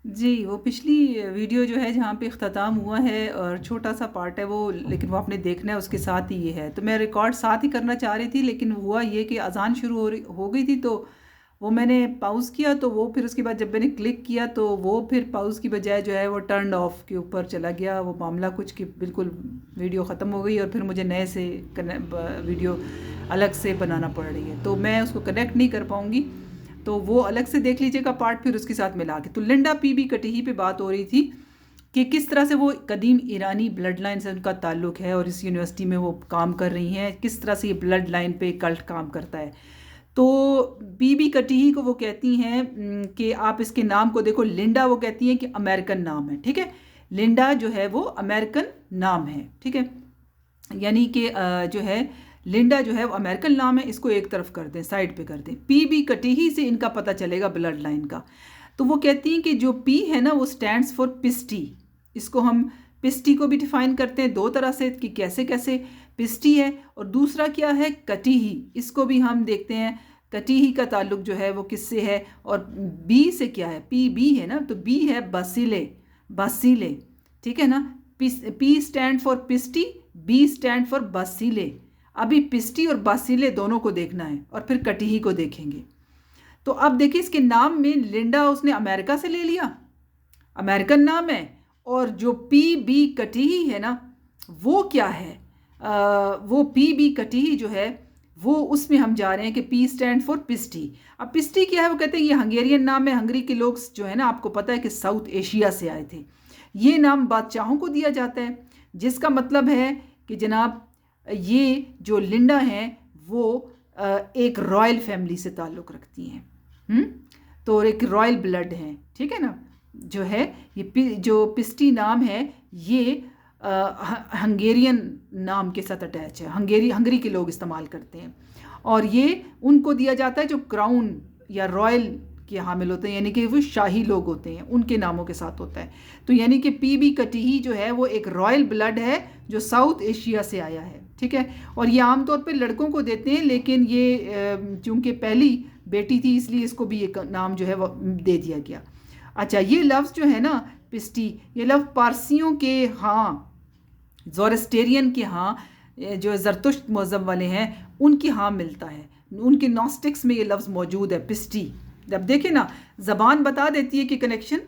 जी, वो पिछली वीडियो जो है जहाँ पे इख्तिताम हुआ है और छोटा-सा पार्ट है वो, लेकिन वो आपने देखना है, उसके साथ ही ये है। तो मैं रिकॉर्ड साथ ही करना चाह रही थी, लेकिन हुआ ये कि अज़ान शुरू हो गई थी, तो वो मैंने पॉज़ किया, तो वो फिर उसके बाद जब मैंने क्लिक किया तो वो फिर पॉज़ की बजाय जो है वो टर्न्ड ऑफ के ऊपर चला गया वो मामला कुछ कि बिल्कुल वीडियो ख़त्म हो गई और फिर मुझे नए से वीडियो अलग से बनाना पड़ रही है। तो मैं उसको कनेक्ट नहीं कर पाऊँगी, तो वो अलग से देख लीजिएगा पार्ट फिर उसके साथ मिला के। तो लिंडा पीबी कटिही पे बात हो रही थी कि किस तरह से वो कदीम ईरानी ब्लड लाइन से उनका ताल्लुक़ है और इस यूनिवर्सिटी में वो काम कर रही हैं, किस तरह से ये ब्लड लाइन पे कल्ट काम करता है। तो बीबी कटिही को वो कहती हैं कि आप इसके नाम को देखो, लिंडा वो कहती हैं कि अमेरिकन नाम है, ठीक है। लिंडा जो है वो अमेरिकन नाम है, ठीक है। यानी कि जो है लिंडा जो है वो अमेरिकन नाम है, इसको एक तरफ कर दें, साइड पे कर दें। पी बी कटिही से इनका पता चलेगा ब्लड लाइन का। तो वो कहती हैं कि जो पी है ना वो स्टैंड्स फॉर पिस्टी। इसको हम पिस्टी को भी डिफाइन करते हैं दो तरह से कि कैसे कैसे पिस्टी है, और दूसरा क्या है कटिही, इसको भी हम देखते हैं कटिही का ताल्लुक जो है वो किससे है, और बी से क्या है, पी बी है ना, तो बी है बसीले, बसीले, ठीक है ना। पी स्टैंड फॉर पिस्टी, बी स्टैंड फॉर बसीले। अभी पिस्टी और बासीले दोनों को देखना है और फिर कटिही को देखेंगे। तो अब देखिए इसके नाम में लिंडा उसने अमेरिका से ले लिया, अमेरिकन नाम है, और जो पी बी कटिही है ना वो क्या है, वो पी बी कटिही जो है वो उसमें हम जा रहे हैं कि पी स्टैंड फॉर पिस्टी। अब पिस्टी क्या है, वो कहते हैं ये हंगेरियन नाम है। हंगरी के लोग जो है ना आपको पता है कि साउथ एशिया से आए थे। ये नाम बादशाहों को दिया जाता है, जिसका मतलब है कि जनाब ये जो लिंडा हैं वो एक रॉयल फैमिली से ताल्लुक़ रखती हैं, तो एक रॉयल ब्लड हैं, ठीक है ना। जो है ये जो पिस्टी नाम है ये हंगेरियन नाम के साथ अटैच है, हंगरी के लोग इस्तेमाल करते हैं, और ये उनको दिया जाता है जो क्राउन या रॉयल के हामिल होते हैं, यानी कि वो शाही लोग होते हैं, उनके नामों के साथ होता है। तो यानी कि पी बी कटिही जो है वो एक रॉयल ब्लड है जो साउथ एशिया से आया है, ठीक है। और ये आमतौर पे लड़कों को देते हैं, लेकिन ये चूँकि पहली बेटी थी इसलिए इसको भी एक नाम जो है वो दे दिया गया। अच्छा, ये लफ्ज़ जो है ना पिस्टी, ये लफ्ज़ पारसियों के हाँ, ज़ोरेस्टेरियन के हाँ, जो ज़रतुश्त मज़हब वाले हैं उनके हाँ मिलता है, उनके नॉस्टिक्स में ये लफ्ज़ मौजूद है पिस्टी। जब देखें ना ज़बान बता देती है कि कनेक्शन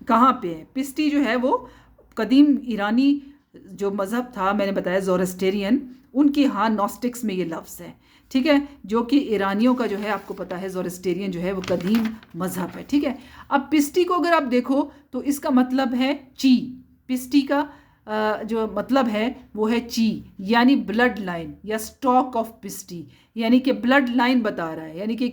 कहाँ पे है। पिस्टी जो है वो कदीम ईरानी जो मज़हब था, मैंने बताया ज़ोरेस्टेरियन, उनके यहाँ नॉस्टिक्स में ये लफ्ज़ है, ठीक है, जो कि ईरानियों का जो है आपको पता है ज़ोरेस्टेरियन जो है वो कदीम मज़हब है, ठीक है। अब पिस्टी को अगर आप देखो तो इसका मतलब है ची। पिस्टी का जो मतलब है वो है ची, यानी ब्लड लाइन या स्टॉक ऑफ पिस्टी, यानी कि ब्लड लाइन बता रहा है। यानी कि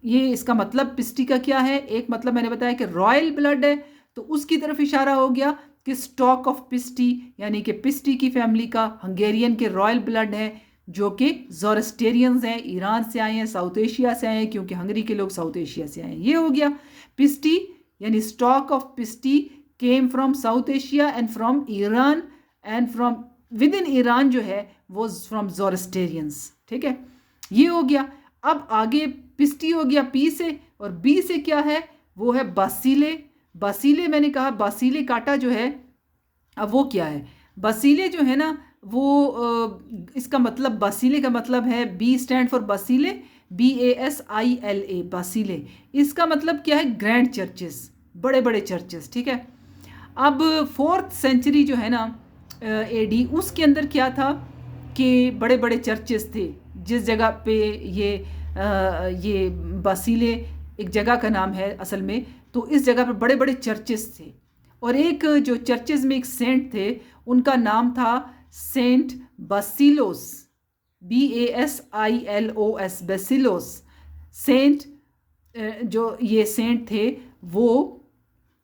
ये इसका मतलब पिस्टी का क्या है, एक मतलब मैंने बताया कि रॉयल ब्लड है, तो उसकी तरफ इशारा हो गया कि स्टॉक ऑफ पिस्टी, यानी कि पिस्टी की फैमिली का हंगेरियन के रॉयल ब्लड है, जो कि ज़ोरेस्टेरियंस हैं, ईरान से आए हैं, साउथ एशिया से आए हैं, क्योंकि हंगरी के लोग साउथ एशिया से आए हैं। ये हो गया पिस्टी, यानी स्टॉक ऑफ पिस्टी came from South Asia and from Iran, and from with in Iran जो है वो फ्रॉम ज़ोरेस्टेरियंस, ठीक है। ये हो गया। अब आगे पिस्टी हो गया पी से, और बी से क्या है, वो है बासीले। बासीले मैंने कहा, बासीले काटा जो है, अब वो क्या है, बासीले जो है ना वो इसका मतलब, बासीले का मतलब है बी स्टैंड फॉर बासीले, BASILA, बासीले। इसका मतलब क्या है, ग्रैंड चर्चेस, बड़े बड़े चर्चेस, ठीक है। अब 4th सेंचुरी जो है ना AD, उसके अंदर क्या था कि बड़े बड़े चर्चेस थे, जिस जगह पे ये बासीले एक जगह का नाम है असल में, तो इस जगह पर बड़े बड़े चर्चेस थे, और एक जो चर्चेस में एक सेंट थे उनका नाम था सेंट बासिलोस, BASILOS, बेसिलोस सेंट। जो ये सेंट थे वो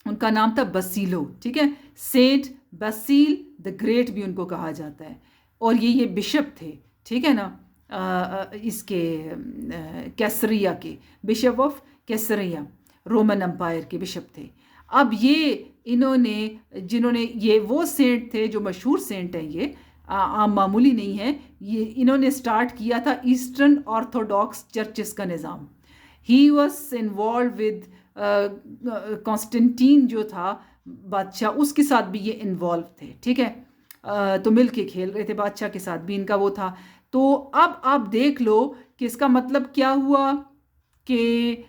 उनका नाम था बसीलो, ठीक है। सेंट बसील द ग्रेट भी उनको कहा जाता है, और ये बिशप थे, ठीक है ना, इसके कैसरिया के, bishop of Caesarea, Roman empire के बिशप थे। अब ये इन्होंने, जिन्होंने, ये वो सेंट थे जो मशहूर सेंट हैं, ये आम मामूली नहीं है, ये इन्होंने स्टार्ट किया था ईस्टर्न ऑर्थोडॉक्स चर्चेस का निज़ाम। He was involved with Constantine जो था बादशाह, उसके साथ भी ये इन्वॉल्व थे, ठीक है। तो मिल के खेल रहे थे, बादशाह के साथ भी इनका वो था। तो अब आप देख लो कि इसका मतलब क्या हुआ कि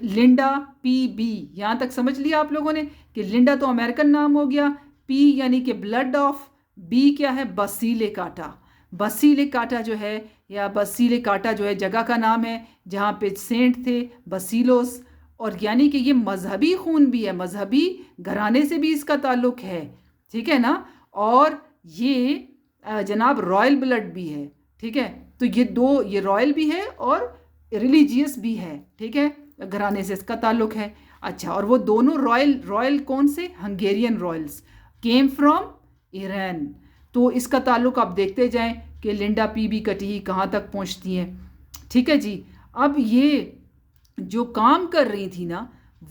लिंडा पी बी, यहाँ तक समझ लिया आप लोगों ने कि लिंडा तो अमेरिकन नाम हो गया, पी यानी कि ब्लड ऑफ, बी क्या है, बसीले काटा। बसीले काटा जो है, या बसीले काटा जो है जगह का नाम है जहाँ पे सेंट थे बसीलोस, और यानी कि ये मजहबी खून भी है, मजहबी घराने से भी इसका ताल्लुक है, ठीक है ना। और ये जनाब रॉयल ब्लड भी है, ठीक है। तो ये दो, ये रॉयल भी है और रिलीजियस भी है, ठीक है, घराने से इसका ताल्लुक है। अच्छा, और वो दोनों रॉयल, रॉयल कौन से, Hungarian Royals, came from Iran. तो इसका ताल्लुक आप देखते जाएं कि लिंडा पी बी कटी कहाँ तक पहुँचती हैं, ठीक है जी। अब ये जो काम कर रही थी ना,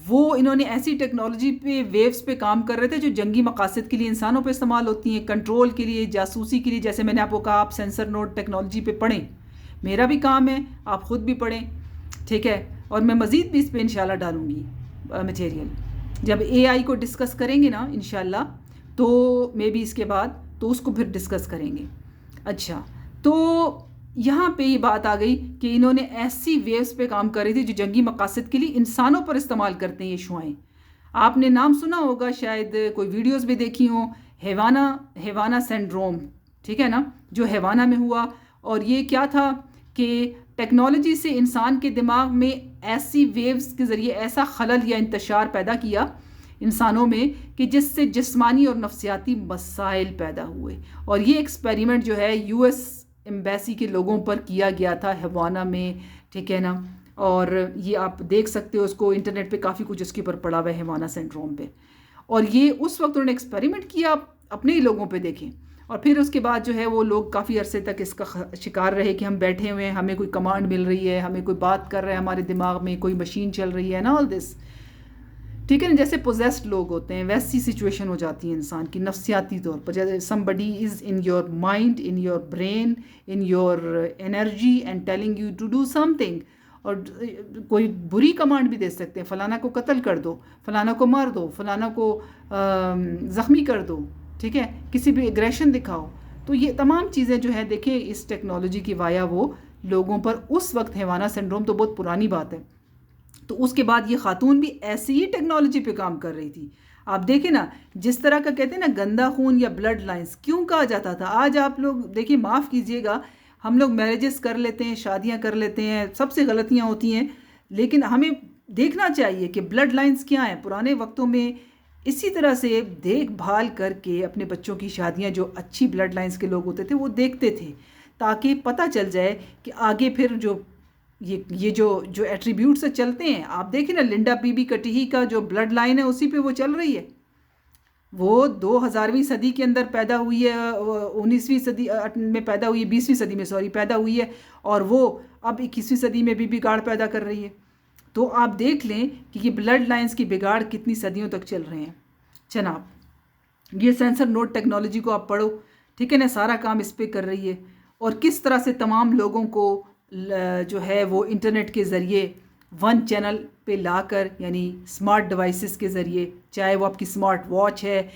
वो इन्होंने ऐसी टेक्नोलॉजी पे, वेव्स पे काम कर रहे थे जो जंगी मकासद के लिए इंसानों पे इस्तेमाल होती हैं, कंट्रोल के लिए, जासूसी के लिए। जैसे मैंने आपको कहा आप सेंसर नोड टेक्नोलॉजी पे पढ़ें, मेरा भी काम है, आप ख़ुद भी पढ़ें, ठीक है। और मैं मज़ीद भी इस पर इंशाल्लाह डालूँगी मटेरियल, जब एआई को डिस्कस करेंगे ना इंशाल्लाह, तो मे बी इसके बाद तो उसको फिर डिस्कस करेंगे। अच्छा, तो यहाँ पे ये बात आ गई कि इन्होंने ऐसी वेव्स पे काम कर रही थी जो जंगी मकासद के लिए इंसानों पर इस्तेमाल करते हैं ये शुआएँ। आपने नाम सुना होगा, शायद कोई वीडियोस भी देखी हों, हेवाना, हेवाना सिंड्रोम, ठीक है ना, जो हेवाना में हुआ। और ये क्या था कि टेक्नोलॉजी से इंसान के दिमाग में ऐसी वेव्स के ज़रिए ऐसा खलल या इंतशार पैदा किया इंसानों में कि जिससे जिस्मानी और नफ्सियाती मसाइल पैदा हुए। और ये एक्सपेरिमेंट जो है यूएस एम्बेसी के लोगों पर किया गया था हवाना में, ठीक है ना। और ये आप देख सकते हो उसको, इंटरनेट पे काफ़ी कुछ इसके ऊपर पड़ा हुआ है हवाना सिंड्रोम पे। और ये उस वक्त उन्होंने एक्सपेरिमेंट किया, अपने ही लोगों पे देखें। और फिर उसके बाद जो है वो लोग काफ़ी अरसे तक इसका शिकार रहे कि हम बैठे हुए हैं, हमें कोई कमांड मिल रही है, हमें कोई बात कर रहा है, हमारे दिमाग में कोई मशीन चल रही है ना, ऑल दिस, ठीक है ना। जैसे पोजेस्ड लोग होते हैं वैसी सिचुएशन हो जाती है इंसान की नफ्सियाती तौर पर, जैसे somebody is in your mind, in your brain, in your energy and telling you to do something. और कोई बुरी कमांड भी दे सकते हैं, फ़लाना को कत्ल कर दो, फ़लाना को मार दो, फ़लाना को ज़ख्मी कर दो, ठीक है, किसी भी एग्रेशन दिखाओ। तो ये तमाम चीज़ें जो है देखें इस टेक्नोलॉजी की वाया वो लोगों पर उस वक्त हेवाना सिंड्रोम तो बहुत पुरानी बात है। तो उसके बाद ये खातून भी ऐसी ही टेक्नोलॉजी पे काम कर रही थी। आप देखें ना, जिस तरह का कहते हैं ना गंदा खून या ब्लड लाइंस क्यों कहा जाता था। आज आप लोग देखिए, माफ़ कीजिएगा, हम लोग मैरिजेस कर लेते हैं, शादियां कर लेते हैं, सबसे गलतियां होती हैं, लेकिन हमें देखना चाहिए कि ब्लड लाइंस क्या हैं। पुराने वक्तों में इसी तरह से देखभाल करके अपने बच्चों की शादियां, जो अच्छी ब्लड लाइंस के लोग होते थे वो देखते थे, ताकि पता चल जाए कि आगे फिर जो ये जो एट्रीब्यूट से चलते हैं। आप देखें ना, लिंडा बीबी कटिही का जो ब्लड लाइन है उसी पे वो चल रही है। वो 2000वीं सदी के अंदर पैदा हुई है, 19वीं सदी में पैदा हुई है, 20वीं सदी में सॉरी पैदा हुई है, और वो अब 21वीं सदी में भी बिगाड़ पैदा कर रही है। तो आप देख लें कि ये ब्लड लाइंस की बिगाड़ कितनी सदियों तक चल रहे हैं जनाब। ये सेंसर नोड टेक्नोलॉजी को आप पढ़ो, ठीक है ना, सारा काम इस पर कर रही है। और किस तरह से तमाम लोगों को जो है वो इंटरनेट के ज़रिए वन चैनल पे लाकर, यानी स्मार्ट डिवाइसेस के ज़रिए, चाहे वो आपकी स्मार्ट वॉच है,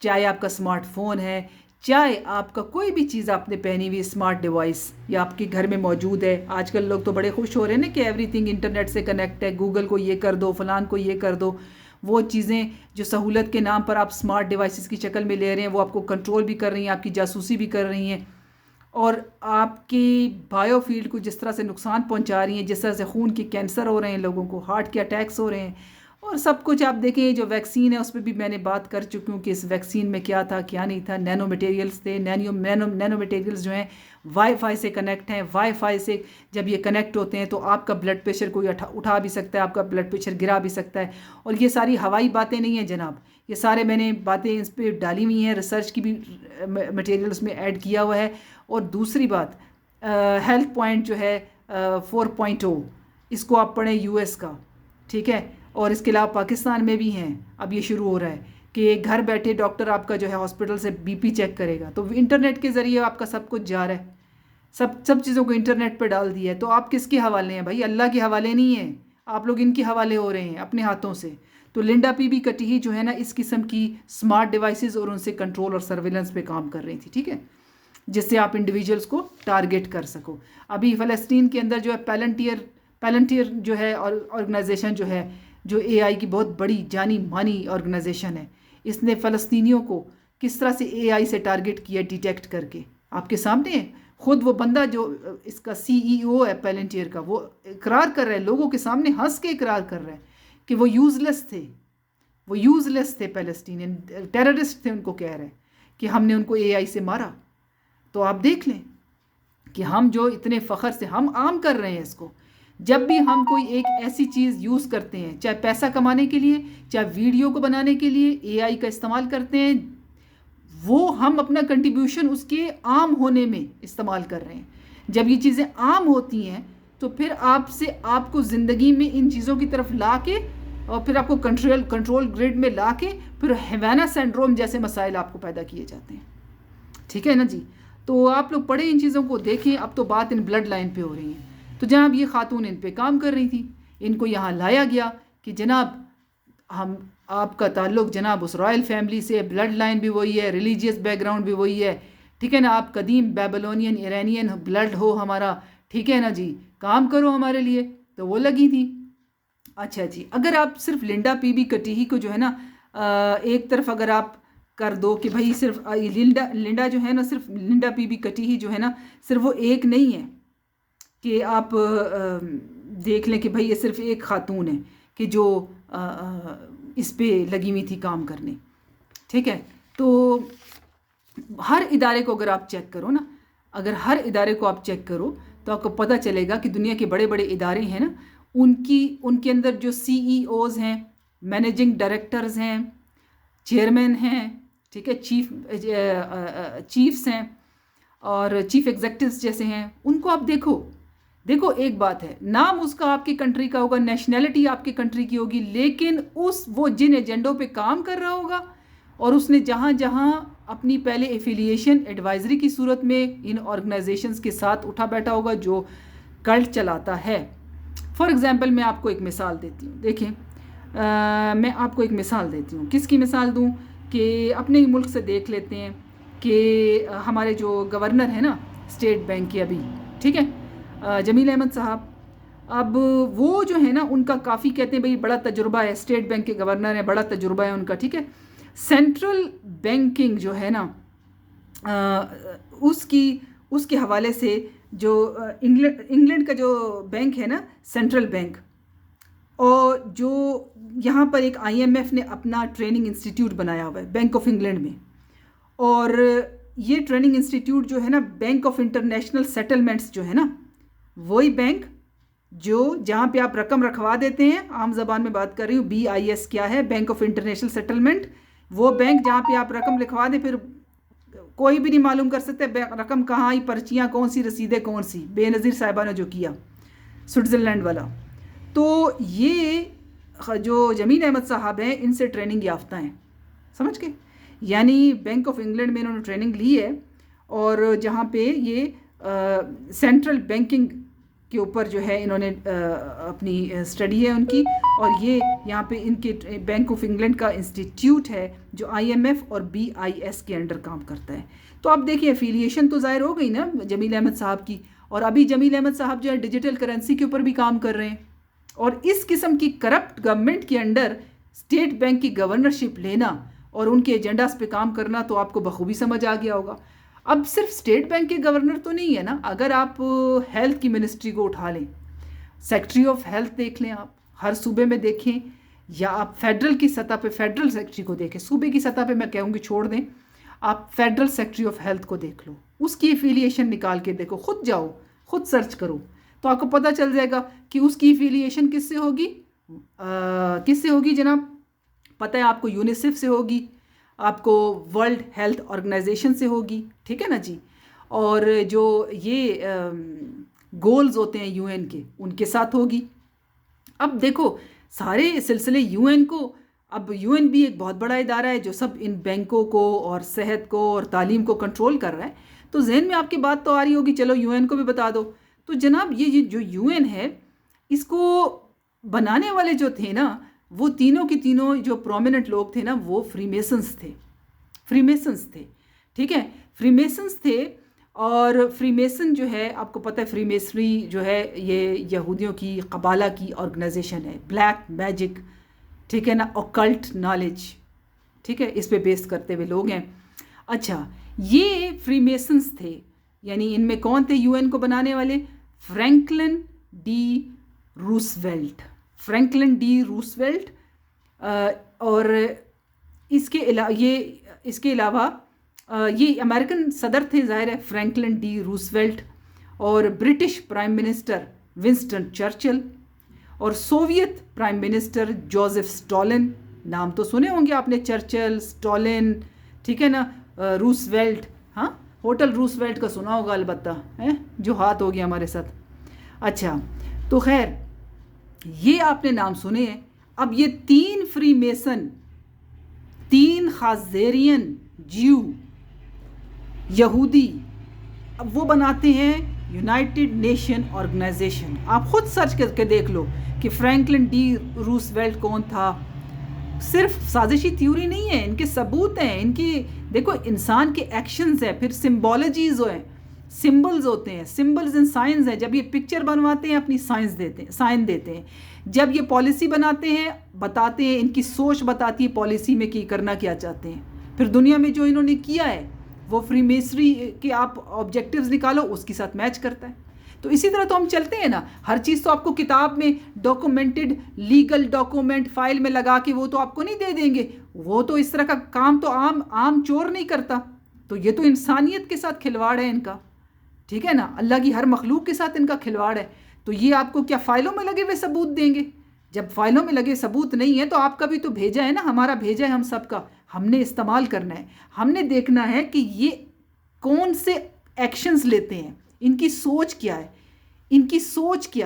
चाहे आपका स्मार्टफोन है, चाहे आपका कोई भी चीज़ आपने पहनी हुई स्मार्ट डिवाइस या आपके घर में मौजूद है। आजकल लोग तो बड़े खुश हो रहे हैं ना कि एवरीथिंग इंटरनेट से कनेक्ट है, गूगल को ये कर दो, फलान को ये कर दो। वो चीज़ें जो सहूलत के नाम पर आप स्मार्ट डिवाइसेस की शक्ल में ले रहे हैं, वो आपको कंट्रोल भी कर रही हैं, आपकी जासूसी भी कर रही हैं, और आपकी बायोफील्ड को जिस तरह से नुकसान पहुंचा रही हैं, जिस तरह से खून के कैंसर हो रहे हैं, लोगों को हार्ट के अटैक्स हो रहे हैं, और सब कुछ आप देखें। जो वैक्सीन है उस पर भी मैंने बात कर चुकी हूँ कि इस वैक्सीन में क्या था क्या नहीं था। नैनो मटेरियल्स थे, नैनो मटेरियल्स जो हैं वाईफाई से कनेक्ट हैं। वाईफाई से जब ये कनेक्ट होते हैं तो आपका ब्लड प्रेशर कोई उठा भी सकता है, आपका ब्लड प्रेशर गिरा भी सकता है। और ये सारी हवाई बातें नहीं हैं जनाब, ये सारे मैंने बातें इस पर डाली हुई हैं, रिसर्च की भी मटेरियल उसमें ऐड किया हुआ है। और दूसरी बात, हेल्थ पॉइंट जो है 4.0, इसको आप पढ़ें यूएस का, ठीक है। और इसके अलावा पाकिस्तान में भी हैं, अब ये शुरू हो रहा है कि घर बैठे डॉक्टर आपका जो है हॉस्पिटल से बीपी चेक करेगा। तो इंटरनेट के ज़रिए आपका सब कुछ जा रहा है, सब चीज़ों को इंटरनेट पर डाल दिया है। तो आप किसके हवाले हैं भाई? अल्लाह के हवाले नहीं है, आप लोग इनके हवाले हो रहे हैं अपने हाथों से। तो लिंडा पीबी कटीही जो है ना इस किस्म की स्मार्ट डिवाइसेस और उनसे कंट्रोल और सर्विलेंस पे काम कर रही थी, ठीक है, जिससे आप इंडिविजुअल्स को टारगेट कर सको। अभी फ़लस्तीन के अंदर जो है पैलंटियर जो है और ऑर्गेनाइजेशन जो है, जो एआई की बहुत बड़ी जानी मानी ऑर्गेनाइजेशन है, इसने फ़लस्तीनियों को किस तरह से एआई से टारगेट किया डिटेक्ट करके, आपके सामने है। खुद वो बंदा जो इसका सीईओ है पैलंटियर का, वो इकरार कर रहा है, लोगों के सामने हंस के इकरार कर रहा है कि वो यूज़लेस थे पैलेस्टीनियन टेररिस्ट थे, उनको कह रहे हैं कि हमने उनको एआई से मारा। तो आप देख लें कि हम जो इतने फ़ख्र से हम आम कर रहे हैं इसको। जब भी हम कोई एक ऐसी चीज़ यूज़ करते हैं, चाहे पैसा कमाने के लिए, चाहे वीडियो को बनाने के लिए एआई का इस्तेमाल करते हैं, वो हम अपना कंट्रीब्यूशन उसके आम होने में इस्तेमाल कर रहे हैं। जब ये चीज़ें आम होती हैं तो फिर आपको ज़िंदगी में इन चीज़ों की तरफ ला के और फिर आपको कंट्रोल ग्रिड में ला के फिर हैवाना सिंड्रोम जैसे मसाइल आपको पैदा किए जाते हैं, ठीक है ना जी। तो आप लोग पढ़े इन चीज़ों को देखें। अब तो बात इन ब्लड लाइन पे हो रही है। तो जनाब ये खातून इन पे काम कर रही थी, इनको यहाँ लाया गया कि जनाब हम आपका ताल्लुक़ जनाब उस रॉयल फैमिली से, ब्लड लाइन भी वही है, रिलीजियस बैकग्राउंड भी वही है, ठीक है ना, आप कदीम बेबीलोनियन ईरानियन ब्लड हो हमारा, ठीक है ना जी, काम करो हमारे लिए। तो वो लगी थी। अच्छा जी, अगर आप सिर्फ लिंडा पीबी कटीही को जो है ना एक तरफ अगर आप कर दो कि भाई सिर्फ लिंडा जो है ना, सिर्फ लिंडा पीबी कटीही जो है ना, सिर्फ वो एक नहीं है कि आप देख लें कि भाई ये सिर्फ एक खातून है कि जो इस पे लगी हुई थी काम करने, ठीक है। तो हर इदारे को अगर आप चेक करो ना, अगर हर इदारे को आप चेक करो तो आपको पता चलेगा कि दुनिया के बड़े बड़े इदारे हैं ना, उनके अंदर जो सीईओज़ हैं, मैनेजिंग डायरेक्टर्स हैं, चेयरमैन हैं, ठीक है, चीफ्स हैं और चीफ एग्जेक्टिव्स जैसे हैं, उनको आप देखो एक बात है, नाम उसका आपकी कंट्री का होगा, नेशनैलिटी आपकी कंट्री की होगी, लेकिन वो जिन एजेंडों पे काम कर रहा होगा और उसने जहाँ जहाँ अपनी पहले एफिलिएशन एडवाइजरी की सूरत में इन ऑर्गेनाइजेशंस के साथ उठा बैठा होगा जो कल्ट चलाता है। फॉर एग्ज़ाम्पल मैं आपको एक मिसाल देती हूँ। देखें, मैं आपको एक मिसाल देती हूँ। किसकी मिसाल दूँ कि अपने ही मुल्क से देख लेते हैं कि हमारे जो गवर्नर हैं ना स्टेट बैंक के अभी, ठीक है, जमील अहमद साहब, अब वो जो है ना उनका काफ़ी कहते हैं भाई बड़ा तजुर्बा है, स्टेट बैंक के गवर्नर हैं, बड़ा तजुर्बा है उनका, ठीक है। सेंट्रल बैंकिंग जो है ना उसके हवाले से जो इंग्लैंड का जो बैंक है ना सेंट्रल बैंक, और जो यहाँ पर एक आईएमएफ ने अपना ट्रेनिंग इंस्टीट्यूट बनाया हुआ है बैंक ऑफ इंग्लैंड में, और ये ट्रेनिंग इंस्टीट्यूट जो है ना बैंक ऑफ इंटरनेशनल सेटलमेंट्स जो है ना, वही बैंक जो जहाँ पे आप रकम रखवा देते हैं, आम ज़बान में बात कर रही हूँ, BIS क्या है, बैंक ऑफ इंटरनेशनल सेटलमेंट, वो बैंक जहाँ पे आप रकम लिखवा दें फिर कोई भी नहीं मालूम कर सकते रकम कहाँ आई, पर्चियाँ कौन सी, रसीदें कौन सी, बेनज़ीर साहिबा ने जो किया स्विट्ज़रलैंड वाला। तो ये जो जमील अहमद साहब हैं इनसे ट्रेनिंग याफ्ता हैं, समझ के, यानी बैंक ऑफ इंग्लैंड में इन्होंने ट्रेनिंग ली है और जहाँ पे ये सेंट्रल बैंकिंग के ऊपर जो है इन्होंने अपनी स्टडी है उनकी, और ये यहाँ पे इनके बैंक ऑफ इंग्लैंड का इंस्टीट्यूट है जो IMF और BIS के अंडर काम करता है। तो आप देखिए एफिलिएशन तो ज़ाहिर हो गई ना जमील अहमद साहब की, और अभी जमील अहमद साहब जो है डिजिटल करेंसी के ऊपर भी काम कर रहे हैं, और इस किस्म की करप्ट गवर्नमेंट के अंडर स्टेट बैंक की गवर्नरशिप लेना और उनके एजेंडास पे काम करना तो आपको बखूबी समझ आ गया होगा। अब सिर्फ स्टेट बैंक के गवर्नर तो नहीं है ना, अगर आप हेल्थ की मिनिस्ट्री को उठा लें, सेक्रेटरी ऑफ हेल्थ देख लें, आप हर सूबे में देखें, या आप फेडरल की सतह पे फेडरल सेक्रेटरी को देखें, सूबे की सतह पे मैं कहूँगी छोड़ दें, आप फेडरल सेक्रेटरी ऑफ हेल्थ को देख लो, उसकी एफिलिएशन निकाल के देखो, खुद जाओ खुद सर्च करो तो आपको पता चल जाएगा कि उसकी एफिलिएशन किससे होगी जनाब, पता है आपको, यूनिसेफ से होगी, आपको वर्ल्ड हेल्थ ऑर्गेनाइजेशन से होगी, ठीक है ना जी, और जो ये गोल्स होते हैं UN के उनके साथ होगी। अब देखो सारे सिलसिले UN को, अब UN भी एक बहुत बड़ा इदारा है जो सब इन बैंकों को और सेहत को और तालीम को कंट्रोल कर रहा है, तो जहन में आपकी बात तो आ रही होगी चलो UN को भी बता दो। तो जनाब ये जो UN है इसको बनाने वाले जो थे ना, वो तीनों की तीनों जो प्रोमिनेंट लोग थे ना, वो फ्रीमेसन्स थे। ठीक है, फ्रीमेसन्स थे। और फ्रीमेसन जो है, आपको पता है फ्रीमेसनरी जो है ये यहूदियों की कबाला की ऑर्गेनाइजेशन है, ब्लैक मैजिक, ठीक है ना, ऑकल्ट नॉलेज, ठीक है, इस पे बेस करते हुए लोग हैं। अच्छा, ये फ्रीमेसन्स थे, यानी इनमें कौन थे यूएन को बनाने वाले? Franklin D Roosevelt. और इसके अलावा ये अमेरिकन सदर थे, जाहिर है, फ्रैंकलिन डी रूसवेल्ट, और British prime minister Winston Churchill, और Soviet prime minister Joseph Stalin. नाम तो सुने होंगे आपने, चर्चिल, स्टॉलिन, ठीक है ना, रूसवेल्ट। हाँ, होटल रूसवेल्ट का सुना होगा अलबत्ता, है जो हाथ हो गया हमारे साथ। अच्छा, तो खैर ये आपने नाम सुने हैं। अब ये 3 फ्रीमेसन, 3 खाजेरियन ज्यू यहूदी, अब वो बनाते हैं यूनाइटेड नेशन ऑर्गेनाइजेशन। आप खुद सर्च करके देख लो कि फ्रैंकलिन डी रूसवेल्ट कौन था। सिर्फ साजिशी थ्योरी नहीं है, इनके सबूत हैं, इनकी देखो इंसान के एक्शंस हैं, फिर सिम्बोलॉजीज हैं, सिंबल्स होते हैं, सिंबल्स इन साइंस है। जब ये पिक्चर बनवाते हैं अपनी साइन देते हैं, जब ये पॉलिसी बनाते हैं बताते हैं, इनकी सोच बताती है पॉलिसी में कि करना क्या चाहते हैं। फिर दुनिया में जो इन्होंने किया है वो फ्रीमेसनरी के आप ऑब्जेक्टिव्स निकालो, उसके साथ मैच करता है। तो इसी तरह तो हम चलते हैं ना, हर चीज़ तो आपको किताब में डॉक्यूमेंटेड लीगल डॉक्यूमेंट फाइल में लगा के वो तो आपको नहीं दे देंगे। वो तो इस तरह का काम तो आम चोर नहीं करता। तो ये तो इंसानियत के साथ खिलवाड़ है इनका, ठीक है ना, अल्लाह की हर मखलूक के साथ इनका खिलवाड़ है। तो ये आपको क्या फ़ाइलों में लगे हुए सबूत देंगे? जब फाइलों में लगे सबूत नहीं है तो आपका भी तो भेजा है ना, हमारा भेजा है, हम सबका, हमने इस्तेमाल करना है। हमने देखना है कि ये कौन से एक्शंस लेते हैं, इनकी सोच क्या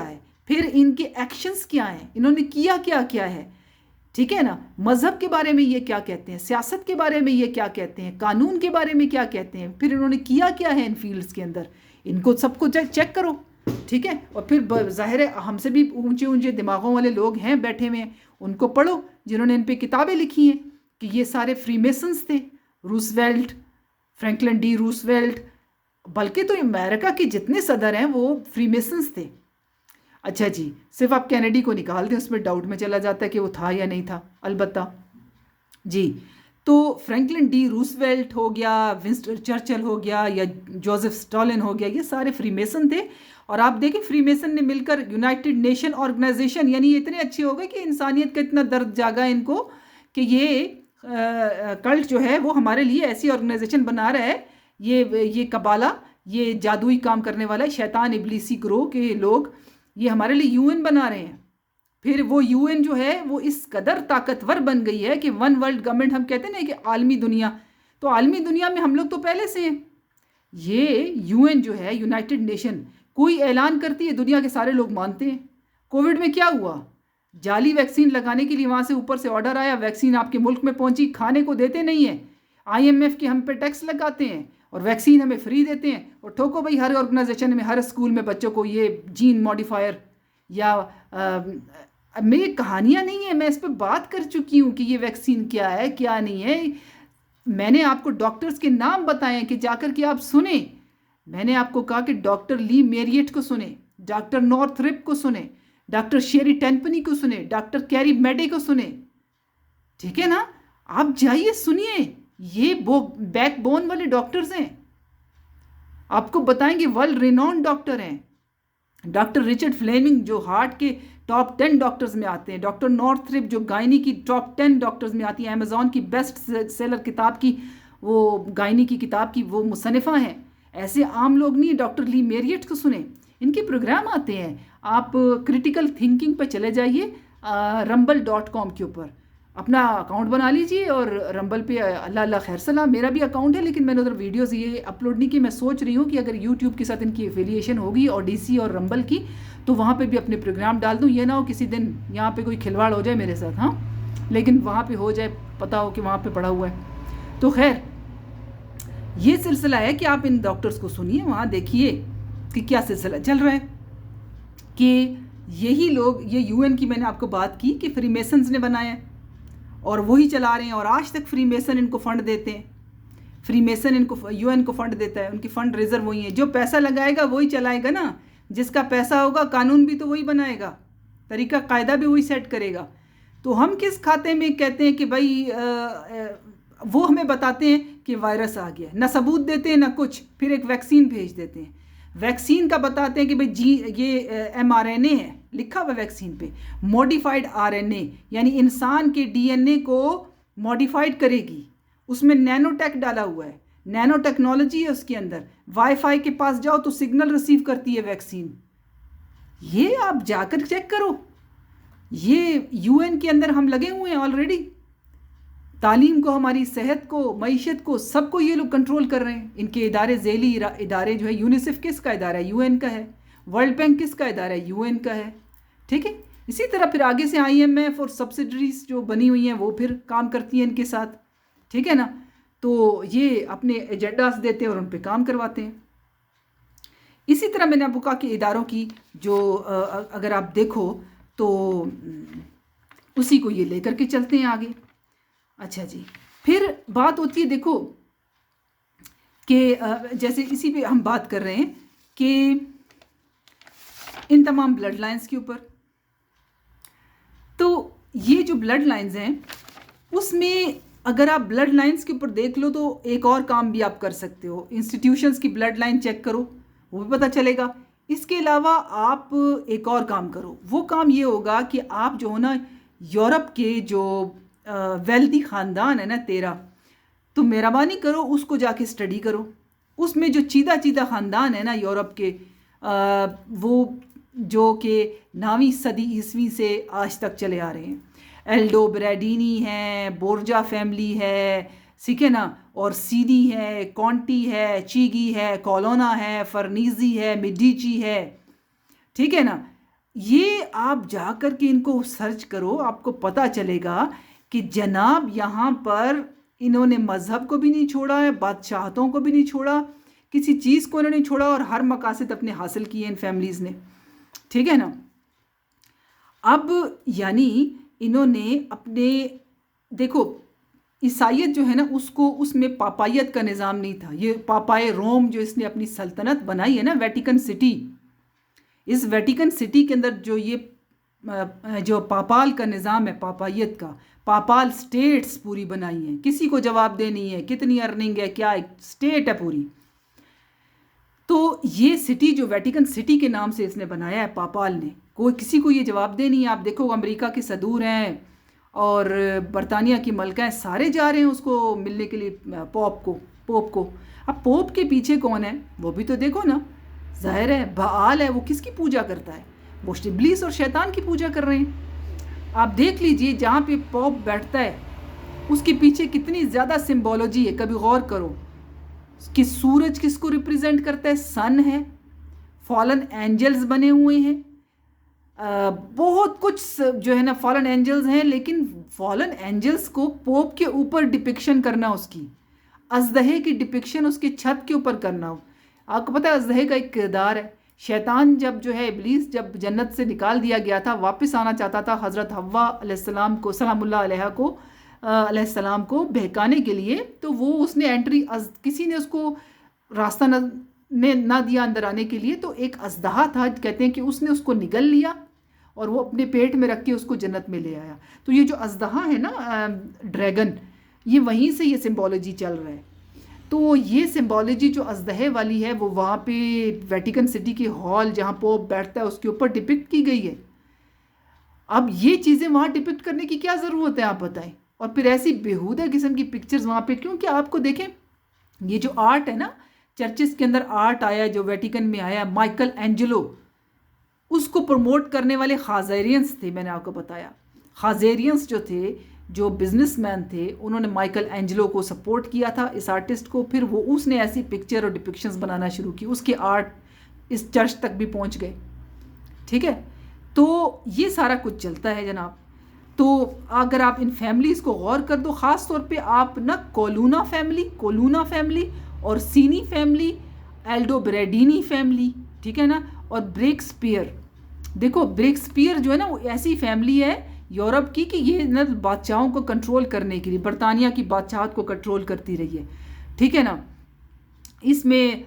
है, फिर इनके एक्शंस क्या हैं, इन्होंने किया क्या है, ठीक है ना। मज़हब के बारे में ये क्या कहते हैं, सियासत के बारे में ये क्या कहते हैं, कानून के बारे में क्या कहते हैं, फिर इन्होंने किया क्या है इन फील्ड्स के अंदर, इनको सबको चेक करो, ठीक है। और फिर ज़ाहिर है हमसे भी ऊंचे दिमागों वाले लोग हैं बैठे हुए हैं, उनको पढ़ो जिन्होंने इन पे किताबें लिखी हैं कि ये सारे फ्रीमेसन्स थे। रूसवेल्ट, फ्रैंकलिन डी रूसवेल्ट, बल्कि तो अमेरिका के जितने सदर हैं वो फ्रीमेसन्स थे। अच्छा जी, सिर्फ आप कैनेडी को निकाल दें, उसमें डाउट में चला जाता है कि वो था या नहीं था, अलबत्ता जी। तो फ्रैंकलिन डी रूसवेल्ट हो गया, विंस्टन चर्चिल हो गया, या जोसेफ स्टॉलिन हो गया, ये सारे फ्रीमेसन थे। और आप देखें फ्रीमेसन ने मिलकर यूनाइटेड नेशन ऑर्गेनाइजेशन, यानी ये इतने अच्छे हो गए कि इंसानियत का इतना दर्द जागा इनको कि ये कल्ट जो है वो हमारे लिए ऐसी ऑर्गेनाइजेशन बना रहा है, ये कबाला, ये जादुई काम करने वाला शैतान इब्लीसी ग्रोह के लोग ये हमारे लिए यूएन बना रहे हैं। फिर वो यूएन जो है वो इस कदर ताकतवर बन गई है कि वन वर्ल्ड गवर्नमेंट हम कहते हैं ना कि आलमी दुनिया, तो आलमी दुनिया में हम लोग तो पहले से हैं। ये यूएन जो है यूनाइटेड नेशन कोई ऐलान करती है, दुनिया के सारे लोग मानते हैं। कोविड में क्या हुआ, जाली वैक्सीन लगाने के लिए वहाँ से ऊपर से ऑर्डर आया, वैक्सीन आपके मुल्क में पहुँची, खाने को देते नहीं है, IMF के हम पे टैक्स लगाते हैं और वैक्सीन हमें फ्री देते हैं। और ठोको भाई, हर ऑर्गेनाइजेशन में, हर स्कूल में बच्चों को ये जीन मॉडिफायर या मेरी कहानियाँ नहीं है, मैं इस पर बात कर चुकी हूँ कि ये वैक्सीन क्या है क्या नहीं है। मैंने आपको डॉक्टर्स के नाम बताए कि जाकर के आप सुने। मैंने आपको कहा कि डॉक्टर ली मेरियट को सुने, डॉक्टर नॉर्थरिप को सुने, डॉक्टर शेरी टेम्पनी को सुने, डॉक्टर कैरी मेडे को सुने, ठीक है ना। आप जाइए सुनिए, ये वो बैकबोन वाले डॉक्टर्स हैं, आपको बताएंगे, वर्ल्ड रिनोन्ड डॉक्टर हैं। डॉक्टर रिचर्ड फ्लेमिंग जो हार्ट के टॉप 10 डॉक्टर्स में आते हैं, डॉक्टर नॉर्थरिप जो गायनी की टॉप 10 डॉक्टर्स में आती है, अमेज़ॉन की बेस्ट सेलर किताब की, वो गायनी की किताब की वो मुसन्निफ़ा हैं। ऐसे आम लोग नहीं, डॉक्टर ली मेरियट को सुने, इनके प्रोग्राम आते हैं। आप क्रिटिकल थिंकिंग पे चले जाइए, rumble.com के ऊपर अपना अकाउंट बना लीजिए और रंबल पे अल्लाह खैर सलाह, मेरा भी अकाउंट है लेकिन मैंने उधर वीडियोस ये अपलोड नहीं की। मैं सोच रही हूँ कि अगर यूट्यूब के साथ इनकी एफिलिएशन होगी ओडिसी और रंबल की, तो वहाँ पे भी अपने प्रोग्राम डाल दूँ। ये ना हो किसी दिन यहाँ पे कोई खिलवाड़ हो जाए मेरे साथ, हाँ, लेकिन वहाँ पे हो जाए, पता हो कि वहाँ पे पड़ा हुआ है। तो खैर ये सिलसिला है कि आप इन डॉक्टर्स को सुनिए, वहाँ देखिए कि क्या सिलसिला चल रहा है। कि यही लोग, ये यूएन की मैंने आपको बात की कि फ्रीमेसन्स ने बनाया है और वही चला रहे हैं, और आज तक फ्रीमेसन इनको फ़ंड देते हैं। फ्रीमेसन इनको, यूएन को फ़ंड देता है, उनकी फ़ंड रिजर्व वही है। जो पैसा लगाएगा वही चलाएगा ना, जिसका पैसा होगा कानून भी तो वही बनाएगा, तरीका कायदा भी वही सेट करेगा। तो हम किस खाते में कहते हैं कि भाई वो हमें बताते हैं कि वायरस आ गया, ना सबूत देते हैं ना कुछ, फिर एक वैक्सीन भेज देते हैं। वैक्सीन का बताते हैं कि भाई ये mRNA है, लिखा हुआ वैक्सीन पे मॉडिफाइड RNA, यानी इंसान के DNA को मॉडिफाइड करेगी, उसमें नैनोटेक डाला हुआ है, नैनो टेक्नोलॉजी है उसके अंदर। वाईफाई के पास जाओ तो सिग्नल रिसीव करती है वैक्सीन। ये आप जाकर चेक करो, ये यूएन के अंदर हम लगे हुए हैं ऑलरेडी। तालीम को, हमारी सेहत को, मईशत को, सबको ये लोग कंट्रोल कर रहे हैं। इनके इदारे, झेली इदारे जो है, यूनिसेफ किसका इदारा है? यूएन का है। वर्ल्ड बैंक किसका इदारा है? यूएन का है। ठीक है। इसी तरह फिर आगे से IMF और सब्सिडरीज जो बनी हुई हैं वो फिर काम करती हैं इनके साथ। ठीक है ना। तो ये अपने एजेंडास देते हैं और उन पे काम करवाते हैं। इसी तरह मैंने आपको कहा कि इदारों की जो अगर आप देखो तो उसी को ये लेकर के चलते हैं आगे। अच्छा जी, फिर बात होती है देखो कि जैसे इसी पे हम बात कर रहे हैं कि इन तमाम ब्लड लाइंस के ऊपर, तो ये जो ब्लड लाइंस हैं उसमें अगर आप ब्लड लाइंस के ऊपर देख लो तो एक और काम भी आप कर सकते हो। इंस्टीट्यूशंस की ब्लड लाइन चेक करो, वो भी पता चलेगा। इसके अलावा आप एक और काम करो, वो काम ये होगा कि आप जो है ना यूरोप के जो वेल्दी ख़ानदान है ना 13, तो मेहरबानी करो उसको जाके स्टडी करो। उसमें जो चीदा चीदा ख़ानदान है ना यूरोप के, वो जो कि 9वीं सदी ईस्वी से आज तक चले आ रहे हैं। एल्डो ब्रैडिनी है, बोर्जा फैमिली है, ठीक है ना, और सीडी है, कॉन्टी है, चीगी है, कोलोना है, फर्नीजी है, मिडिची है। ठीक है ना। ये आप जा कर के इनको सर्च करो, आपको पता चलेगा कि जनाब यहाँ पर इन्होंने मज़हब को भी नहीं छोड़ा है, बादशाहतों को भी नहीं छोड़ा, किसी चीज़ को इन्होंने छोड़ा, और हर मकासद अपने हासिल किए इन फैमिलीज़ ने। ठीक है ना। अब यानी इन्होंने अपने, देखो ईसाइयत जो है ना उसको, उसमें पापायत का निज़ाम नहीं था। ये पापाए रोम जो इसने अपनी सल्तनत बनाई है ना, वेटिकन सिटी, इस वेटिकन सिटी के अंदर जो ये जो पापाल का निज़ाम है, पापायत का, पापाल स्टेट्स पूरी बनाई हैं, किसी को जवाब दे नहीं है, कितनी अर्निंग है, क्या स्टेट है पूरी। तो ये सिटी जो वेटिकन सिटी के नाम से इसने बनाया है पापाल ने, कोई किसी को ये जवाब दे नहीं है। आप देखो अमेरिका के सदूर हैं और बरतानिया की मलकाएं सारे जा रहे हैं उसको मिलने के लिए, पोप को। अब पोप के पीछे कौन है वो भी तो देखो ना। जाहिर है बाल है, वो किसकी पूजा करता है? वो इब्लीस और शैतान की पूजा कर रहे हैं। आप देख लीजिए जहाँ पे पोप बैठता है उसके पीछे कितनी ज़्यादा सिंबोलॉजी है, कभी गौर करो कि सूरज किसको रिप्रेजेंट करता है? सन है, फॉलन एंजल्स बने हुए हैं, बहुत कुछ जो है ना फॉलन एंजल्स हैं। लेकिन फॉलन एंजल्स को पोप के ऊपर डिपिक्शन करना, उसकी अजदहे की डिपिक्शन उसके छत के ऊपर करना। आपको पता है अजदहे का एक किरदार है। शैतान जब जो है इब्लीस जब जन्नत से निकाल दिया गया था, वापस आना चाहता था हज़रत हव्वा अलैहिस्सलाम को, सलामुल्लाह अलैहा को, अलैहिस्सलाम को बहकाने के लिए, तो वो उसने एंट्री, किसी ने उसको रास्ता ना दिया अंदर आने के लिए, तो एक अजदहा था, कहते हैं कि उसने उसको निगल लिया और वो अपने पेट में रख के उसको जन्नत में ले आया। तो ये जो अजदहा है ना ड्रैगन, ये वहीं से ये सिंबोलॉजी चल रहा है। तो ये सिंबोलॉजी जो अजदहे वाली है वो वहाँ पे वेटिकन सिटी के हॉल जहाँ पोप बैठता है उसके ऊपर डिपिक्ट की गई है। अब ये चीज़ें वहाँ डिपिक्ट करने की क्या ज़रूरत है आप बताएं? और फिर ऐसी बेहूदा किस्म की पिक्चर्स वहाँ पे, क्योंकि आपको देखें ये जो आर्ट है ना, चर्चिस के अंदर आर्ट आया जो वेटिकन में आया, माइकल एंजेलो, उसको प्रमोट करने वाले खाजेरियंस थे। मैंने आपको बताया खाजेरियंस जो थे, जो बिजनेसमैन थे, उन्होंने माइकल एंजेलो को सपोर्ट किया था, इस आर्टिस्ट को। फिर वो उसने ऐसी पिक्चर और डिपिक्शंस बनाना शुरू की, उसके आर्ट इस चर्च तक भी पहुंच गए। ठीक है। तो ये सारा कुछ चलता है जनाब। तो अगर आप इन फैमिलीज़ को गौर कर दो, ख़ास तौर पे आप ना कोलूना फैमिली और सीनी फैमिली, एल्डो ब्रेडिनी फैमिली, ठीक है ना, और ब्रेक्सपियर, देखो ब्रेक्सपियर जो है ना वो ऐसी फैमिली है यूरोप की कि ये ना बादशाहों को कंट्रोल करने के लिए बरतानिया की बादशाहत को कंट्रोल करती रही है, ठीक है ना। इसमें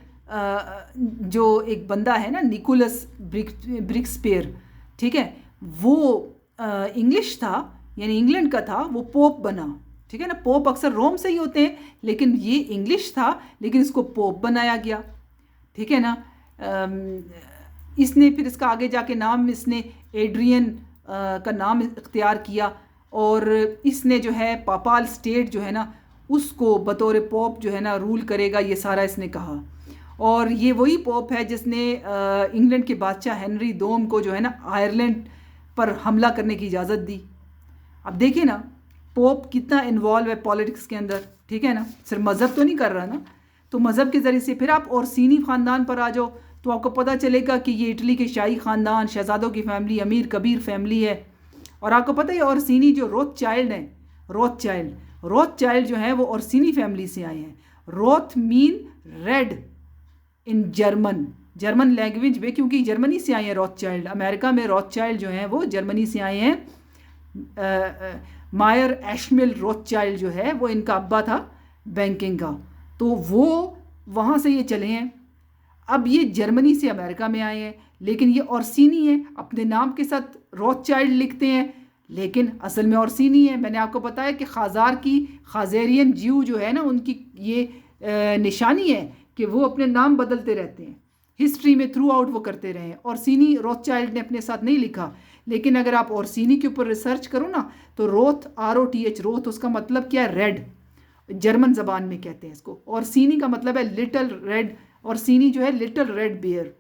जो एक बंदा है ना निकोलस ब्रिक्सपियर, ठीक है, वो इंग्लिश था, यानी इंग्लैंड का था, वो पोप बना, ठीक है ना। पोप अक्सर रोम से ही होते हैं, लेकिन ये इंग्लिश था, लेकिन इसको पोप बनाया गया, ठीक है ना। इसने फिर इसका आगे जाके नाम इसने एड्रियन का नाम इख्तियार किया, और इसने जो है पापाल स्टेट जो है ना उसको बतौर पोप जो है ना रूल करेगा, ये सारा इसने कहा। और ये वही पोप है जिसने इंग्लैंड के बादशाह हेनरी दोम को जो है ना आयरलैंड पर हमला करने की इजाज़त दी। अब देखिए ना पोप कितना इन्वॉल्व है पॉलिटिक्स के अंदर, ठीक है ना, सिर्फ मज़हब तो नहीं कर रहा ना। तो मज़हब के ज़रिए से फिर आप ओरसीनी ख़ानदान पर आ जाओ तो आपको पता चलेगा कि ये इटली के शाही ख़ानदान, शहज़ादों की फैमिली, अमीर कबीर फैमिली है। और आपको पता है ओरसीनी जो रोथचाइल्ड हैं, रोथचाइल्ड जो है वो ओरसीनी फैमिली से आए हैं। Roth mean red in German language में, क्योंकि जर्मनी से आए हैं रोथचाइल्ड। अमेरिका में रोथचाइल्ड जो हैं वो जर्मनी से आए हैं। मायर एशमिल रोथचाइल्ड जो है वो इनका अब्बा था बैंकिंग का, तो वो वहाँ से ये चले हैं। अब ये जर्मनी से अमेरिका में आए हैं, लेकिन ये ओरसीनी है, अपने नाम के साथ रोथचाइल्ड लिखते हैं, लेकिन असल में ओरसीनी है। मैंने आपको बताया कि खाजार की खाजेरियन ज्यू जो है ना उनकी ये निशानी है कि वो अपने नाम बदलते रहते हैं, हिस्ट्री में थ्रू आउट वो करते रहे हैं। ओरसीनी रोथचाइल्ड ने अपने साथ नहीं लिखा, लेकिन अगर आप ओरसीनी के ऊपर रिसर्च करो ना तो रोथ ROTH रोथ उसका मतलब क्या है, रेड, जर्मन ज़बान में कहते हैं इसको। ओरसीनी का मतलब है लिटिल रेड, ओरसीनी जो है लिटिल रेड बियर,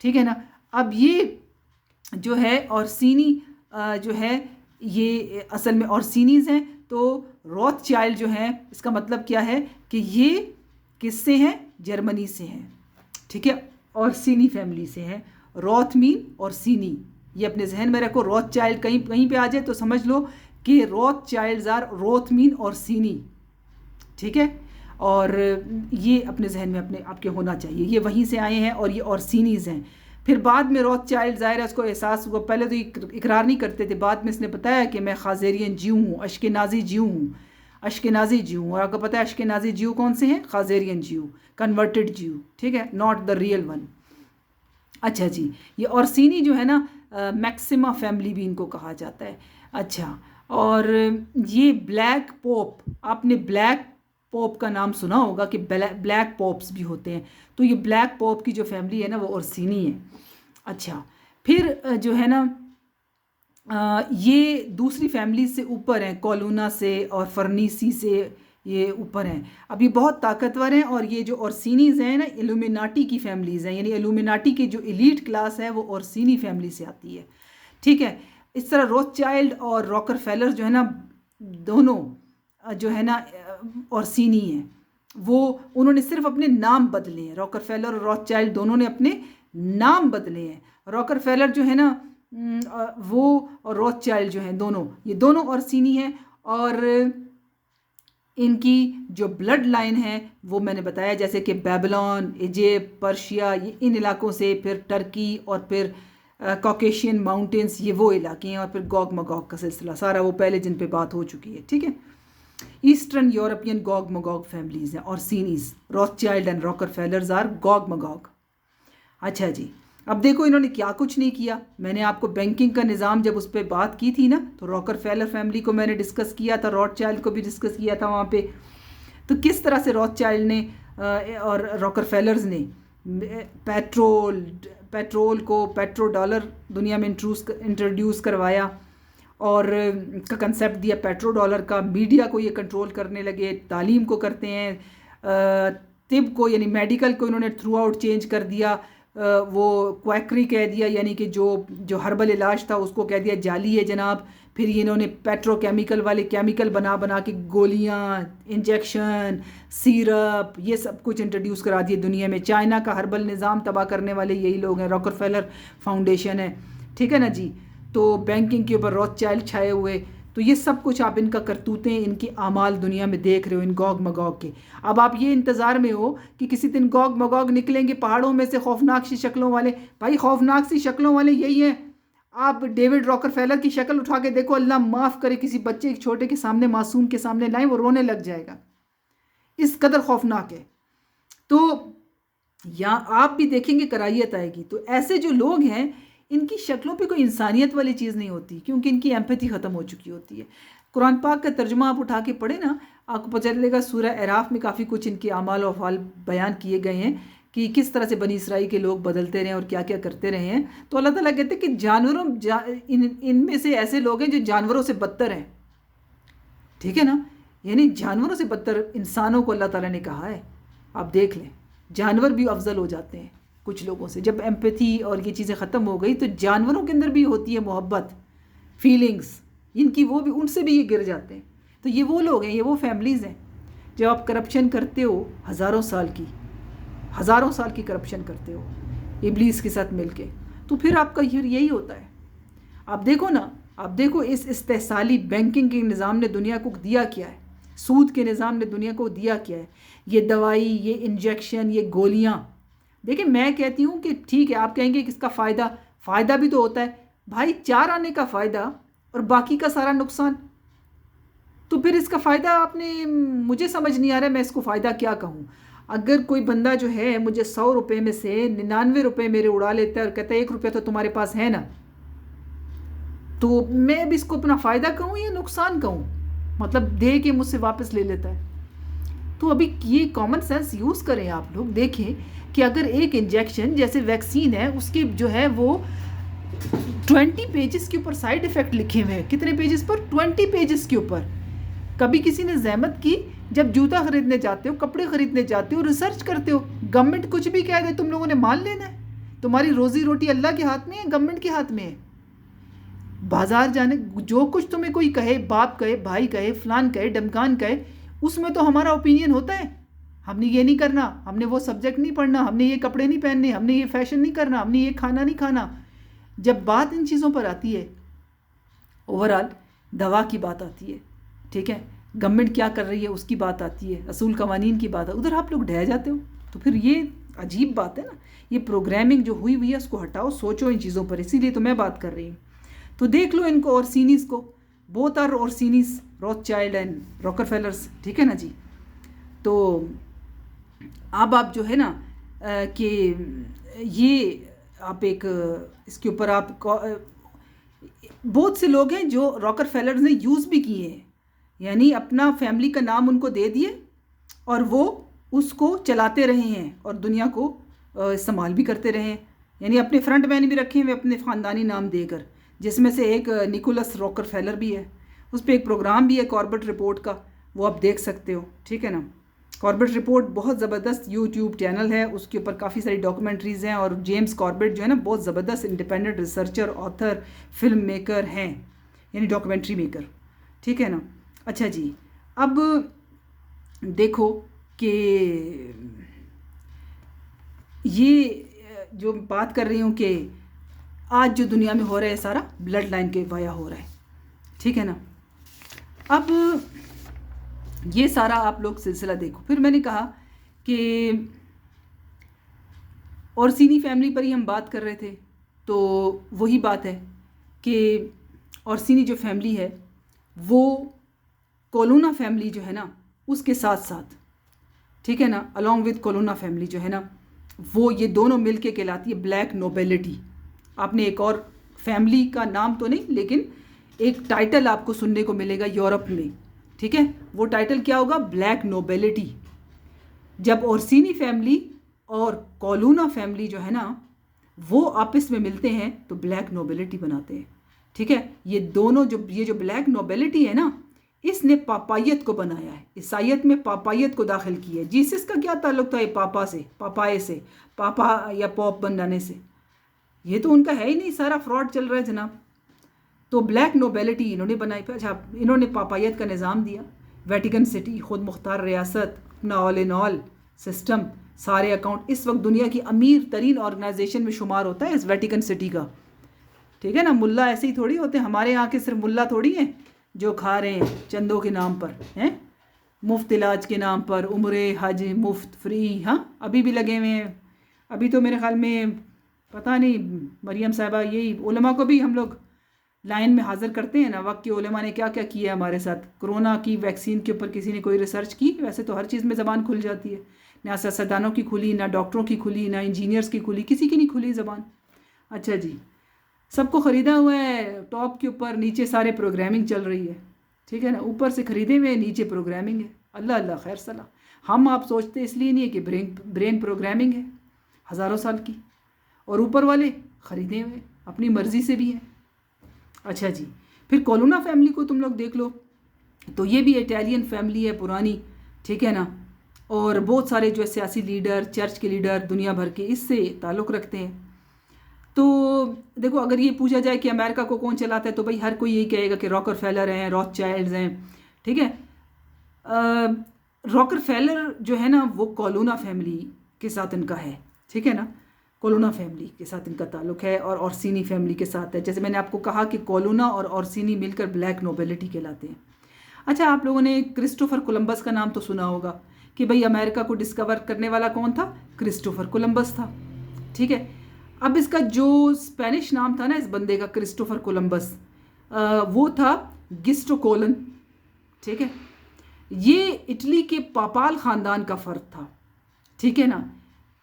ठीक है ना। अब ये जो है ओरसीनी जो है ये असल में ओरसीनीज़ हैं। तो रोथचाइल्ड जो हैं इसका मतलब क्या है कि ये किससे हैं, जर्मनी से हैं, ठीक है, ओरसीनी फैमिली से हैं। रोथ मीन ओरसीनी, ये अपने जहन में रखो। रोथचाइल्ड कहीं कहीं पे आ जाए तो समझ लो कि रोथचाइल्ड्स आर रोथ मीन ओरसीनी, ठीक है। और ये अपने जहन में अपने आपके होना चाहिए, ये वहीं से आए हैं और ये ओरसीनीज़ हैं। फिर बाद में रोथचाइल्ड ज़ाहिर है उसको एहसास हुआ, पहले तो इकरार नहीं करते थे, बाद में इसने बताया कि मैं खाजेरियन ज्यू हूँ, अश्केनाज़ी ज्यू हूँ, अश्केनाज़ी ज्यू। और आपको पता है अश्केनाज़ी ज्यू कौन से हैं, खाजेरियन ज्यू, कन्वर्टेड ज्यू, ठीक है, नॉट द रियल वन। अच्छा जी, ये ओरसीनी जो है ना मैक्सिमा फैमिली भी इनको कहा जाता है। अच्छा, और ये ब्लैक पोप, आपने ब्लैक पोप का नाम सुना होगा कि ब्लैक पोप्स भी होते हैं, तो ये ब्लैक पोप की जो फैमिली है ना वो ओरसीनी है। अच्छा, फिर जो है ना ये दूसरी फैमिली से ऊपर हैं, कोलूना से और फर्नीसी से ये ऊपर हैं। अब ये बहुत ताकतवर हैं, और ये जो ओरसीनीज़ हैं ना इल्यूमिनाटी की फैमिलीज़ हैं, यानी इल्यूमिनाटी की जो एलीट क्लास है वो ओरसीनी फैमिली से आती है, ठीक है। इस तरह रोथचाइल्ड और रॉकरफेलर जो है ना दोनों जो है ना ओरसीनी हैं। वो उन्होंने सिर्फ अपने नाम बदले हैं, रॉकरफेलर और रोथचाइल्ड दोनों ने अपने नाम बदले हैं। रॉकरफेलर जो है ना वो और रोथचाइल्ड जो हैं ये दोनों ओरसीनी हैं, और इनकी जो ब्लड लाइन है वो मैंने बताया जैसे कि बेबीलोन, इजिप्ट, पर्शिया, ये इन इलाकों से, फिर टर्की, और फिर कॉकेशियन माउंटेन्स, ये वो इलाके हैं, और फिर गोग मगोग का सिलसिला सारा वो पहले जिन पे बात हो चुकी है, ठीक है। Eastern European Gog Magog families हैं ओरसीनीज़, रोथचाइल्ड एंड रॉकरफेलर्स आर गोग मगोग। अच्छा जी, अब देखो इन्होंने क्या कुछ नहीं किया। मैंने आपको बैंकिंग का निज़ाम जब उस पर बात की थी ना, तो रॉकरफेलर फैमिली को मैंने डिस्कस किया था, रोथचाइल्ड को भी डिस्कस किया था वहाँ पे। तो किस तरह से रोथचाइल्ड ने और रॉकरफेलर्स ने पेट्रोल को, पेट्रो डॉलर दुनिया में इंट्रोड्यूस करवाया, और का कंसेप्ट दिया पेट्रो डॉलर का। मीडिया को ये कंट्रोल करने लगे, तालीम को करते हैं, तिब को यानी मेडिकल को इन्होंने थ्रू आउट चेंज कर दिया। वो क्वैकरी कह दिया, यानी कि जो हर्बल इलाज था उसको कह दिया जाली है जनाब। फिर ये इन्होंने पेट्रोकेमिकल वाले केमिकल बना के गोलियां, इंजेक्शन, सिरप, ये सब कुछ इंट्रोड्यूस करा दिए दुनिया में। चाइना का हर्बल निज़ाम तबाह करने वाले यही लोग हैं, रॉकरफेलर फाउंडेशन है, ठीक है ना जी। तो बैंकिंग के ऊपर रोथचाइल्ड छाए हुए। तो ये सब कुछ आप इनका करतूतें, इनकी आमाल दुनिया में देख रहे हो, इन गोग मगोग के। अब आप ये इंतज़ार में हो कि किसी दिन गोग मगोग निकलेंगे पहाड़ों में से खौफनाक सी शक्लों वाले। भाई खौफनाक सी शक्लों वाले यही हैं आप डेविड रॉकरफेलर की शक्ल उठा के देखो, अल्लाह माफ़ करे, किसी बच्चे छोटे के सामने, मासूम के सामने लाएं, वो रोने लग जाएगा, इस कदर खौफनाक है। तो या आप भी देखेंगे कराहियत आएगी। तो ऐसे जो लोग हैं इनकी शक्लों पे कोई इंसानियत वाली चीज़ नहीं होती, क्योंकि इनकी एम्पैथी ख़त्म हो चुकी होती है। कुरान पाक का तर्जुमा आप उठा के पढ़े ना, आपको पता चलेगा सूरह अराफ में काफ़ी कुछ इनके आमाल और अफ़ाल बयान किए गए हैं कि किस तरह से बनी इसराइल के लोग बदलते रहे और क्या क्या करते रहे हैं। तो अल्लाह ताला कहते हैं कि इनमें से ऐसे लोग हैं जो जानवरों से बदतर हैं, ठीक है ना, यानी जानवरों से बदतर इंसानों को अल्लाह ताला ने कहा है। आप देख लें, जानवर भी अफजल हो जाते हैं कुछ लोगों से। जब एम्पैथी और ये चीज़ें ख़त्म हो गई तो जानवरों के अंदर भी होती है मोहब्बत, फीलिंग्स, इनकी वो भी, उनसे भी ये गिर जाते हैं। तो ये वो लोग हैं, ये वो फैमिलीज़ हैं। जब आप करप्शन करते हो हज़ारों साल की करप्शन करते हो इब्लीस के साथ मिलके, तो फिर आपका यही होता है। आप देखो ना, आप देखो इस इस्तेहसाली बैंकिंग के निज़ाम ने दुनिया को दिया क्या है, सूद के निज़ाम ने दुनिया को दिया क्या है, ये दवाई, ये इंजेक्शन, ये गोलियां। देखिए मैं कहती हूँ कि ठीक है, आप कहेंगे कि इसका फ़ायदा भी तो होता है भाई, 4 आने का फ़ायदा और बाकी का सारा नुकसान। तो फिर इसका फ़ायदा आपने, मुझे समझ नहीं आ रहा है मैं इसको फ़ायदा क्या कहूँ। अगर कोई बंदा जो है मुझे 100 रुपये में से 99 रुपये मेरे उड़ा लेता है और कहता है 1 रुपया तो तुम्हारे पास है ना, तो मैं अब इसको अपना फ़ायदा कहूँ या नुकसान कहूँ, मतलब दे के मुझसे वापस ले लेता है। तो अभी ये कॉमन सेंस यूज़ करें आप लोग, देखें कि अगर एक इंजेक्शन जैसे वैक्सीन है, उसके जो है वो 20 पेजेस के ऊपर साइड इफ़ेक्ट लिखे हुए हैं। कितने पेजेस पर? 20 पेजेस के ऊपर। कभी किसी ने जहमत की, जब जूता खरीदने जाते हो, कपड़े खरीदने जाते हो, रिसर्च करते हो, गवर्नमेंट कुछ भी कह दे तुम लोगों ने मान लेना है। तुम्हारी रोज़ी रोटी अल्लाह के हाथ में है, गवर्नमेंट के हाथ में है। बाजार जाने, जो कुछ तुम्हें कोई कहे, बाप कहे, भाई कहे, फलान कहे, डमकान कहे, उसमें तो हमारा ओपिनियन होता है। हमने ये नहीं करना, हमने वो सब्जेक्ट नहीं पढ़ना, हमने ये कपड़े नहीं पहनने, हमने ये फैशन नहीं करना, हमने ये खाना नहीं खाना। जब बात इन चीज़ों पर आती है, ओवरऑल दवा की बात आती है, ठीक है, गवर्नमेंट क्या कर रही है उसकी बात आती है, असूल कवानीन की बात है, उधर आप लोग ढह जाते हो। तो फिर ये अजीब बात है ना। ये प्रोग्रामिंग जो हुई है उसको हटाओ, सोचो इन चीज़ों पर। इसीलिए तो मैं बात कर रही हूँ। तो देख लो इनको, ओरसीनीस को, बोथ आर ओरसीनीस, रॉथस्चाइल्ड एंड रॉकरफेलर्स, ठीक है ना जी। तो अब आप जो है ना कि ये आप एक इसके ऊपर आप बहुत से लोग हैं जो रॉकरफेलर्स ने यूज़ भी किए हैं, यानी अपना फैमिली का नाम उनको दे दिए और वो उसको चलाते रहे हैं और दुनिया को इस्तेमाल भी करते रहे हैं। यानी अपने फ्रंट मैन भी रखे हुए अपने ख़ानदानी नाम देकर, जिसमें से एक निकोलस रॉकरफेलर भी है। उस पर एक प्रोग्राम भी है कॉर्बेट रिपोर्ट का, वो आप देख सकते हो, ठीक है ना। कॉर्बेट रिपोर्ट बहुत ज़बरदस्त यूट्यूब चैनल है, उसके ऊपर काफ़ी सारी डॉक्यूमेंट्रीज़ हैं। और जेम्स कॉर्बेट जो है ना, बहुत ज़बरदस्त independent researcher, author, film maker हैं, यानी डॉक्यूमेंट्री मेकर, ठीक है ना। अच्छा जी, अब देखो कि ये जो बात कर रही हूँ कि आज जो दुनिया में हो रहा है सारा ब्लड लाइन के वाया हो रहा है, ठीक है ना। अब ये सारा आप लोग सिलसिला देखो। फिर मैंने कहा कि ओरसीनी फैमिली पर ही हम बात कर रहे थे, तो वही बात है कि ओरसीनी जो फैमिली है वो कोलोना फैमिली जो है ना उसके साथ साथ, ठीक है ना, अलॉन्ग विद कोलोना फैमिली जो है ना, वो ये दोनों मिलके कहलाती है ब्लैक नोबेलिटी। आपने एक और फैमिली का नाम तो नहीं, लेकिन एक टाइटल आपको सुनने को मिलेगा यूरोप में, ठीक है। वो टाइटल क्या होगा? Black nobility. जब ओरसीनी फैमिली और कोलोना फैमिली जो है ना वो आपस में मिलते हैं तो ब्लैक नोबेलिटी बनाते हैं, ठीक है। ये दोनों ये जो ब्लैक नोबेलिटी है ना, इसने पापायत को बनाया है, ईसाइयत में पापायत को दाखिल किया है। जीसस का क्या ताल्लुक था ये पापाए से, पापा या पॉप बनाने से? ये तो उनका है ही नहीं, सारा फ्रॉड चल रहा है जनाब। तो ब्लैक नोबेलिटी इन्होंने बनाई। अच्छा, इन्होंने पापायत का निज़ाम दिया, वेटिकन सिटी, खुद मुख्तार रियासत, अपना ऑल इन ऑल सिस्टम, सारे अकाउंट। इस वक्त दुनिया की अमीर तरीन ऑर्गेनाइजेशन में शुमार होता है इस वेटिकन सिटी का, ठीक है ना। मुल्ला ऐसे ही थोड़ी होते हैं, हमारे यहाँ के सिर्फ मुल्ला थोड़ी हैं जो खा रहे हैं चंदों के नाम पर, हैं, मुफ्त इलाज के नाम पर, उम्रे हज मुफ्त फ्री, हाँ अभी भी लगे हुए हैं। अभी तो मेरे ख्याल में पता नहीं मरियम साहिबा, यही उलमा को भी हम लोग लाइन में हाजिर करते हैं ना, वक्त के उलमा ने क्या क्या किया हमारे साथ। कोरोना की वैक्सीन के ऊपर किसी ने कोई रिसर्च की? वैसे तो हर चीज़ में ज़बान खुल जाती है, ना सियासतदानों की खुली, ना डॉक्टरों की खुली, ना इंजीनियर्स की खुली, किसी की नहीं खुली ज़बान। अच्छा जी, सबको ख़रीदा हुआ है, टॉप के ऊपर नीचे सारे प्रोग्रामिंग चल रही है, ठीक है ना, ऊपर से ख़रीदे हुए नीचे प्रोग्रामिंग है। अल्लाह अल्लाह खैर सलाह। हम आप सोचते इसलिए नहीं है कि ब्रेन प्रोग्रामिंग है हज़ारों साल की, और ऊपर वाले ख़रीदे हुए अपनी मर्ज़ी से भी हैं। अच्छा जी, फिर कोलोना फैमिली को तुम लोग देख लो, तो ये भी इटालियन फैमिली है पुरानी, ठीक है ना, और बहुत सारे जो सियासी लीडर, चर्च के लीडर दुनिया भर के इससे ताल्लुक़ रखते हैं। तो देखो, अगर ये पूछा जाए कि अमेरिका को कौन चलाता है, तो भाई हर कोई यही कहेगा कि रॉकफेलर हैं, रॉथचाइल्ड्स हैं, ठीक है। रॉकफेलर जो है ना वो कोलोना फैमिली के साथ इनका है, ठीक है ना, कोलोना फैमिली के साथ इनका ताल्लुक़ है, और ऑर्सिनी फैमिली के साथ है। जैसे मैंने आपको कहा कि कोलोना और ऑर्सिनी मिलकर ब्लैक नोबेलिटी कहलाते हैं। अच्छा, आप लोगों ने क्रिस्टोफर कोलंबस का नाम तो सुना होगा कि भाई अमेरिका को डिस्कवर करने वाला कौन था? क्रिस्टोफर कोलंबस था, ठीक है। अब इसका जो स्पेनिश नाम था ना इस बंदे का, क्रिस्टोफर कोलंबस, वो था गिस्टोकोलन, ठीक है। ये इटली के पापाल ख़ानदान का फ़र्द था, ठीक है ना,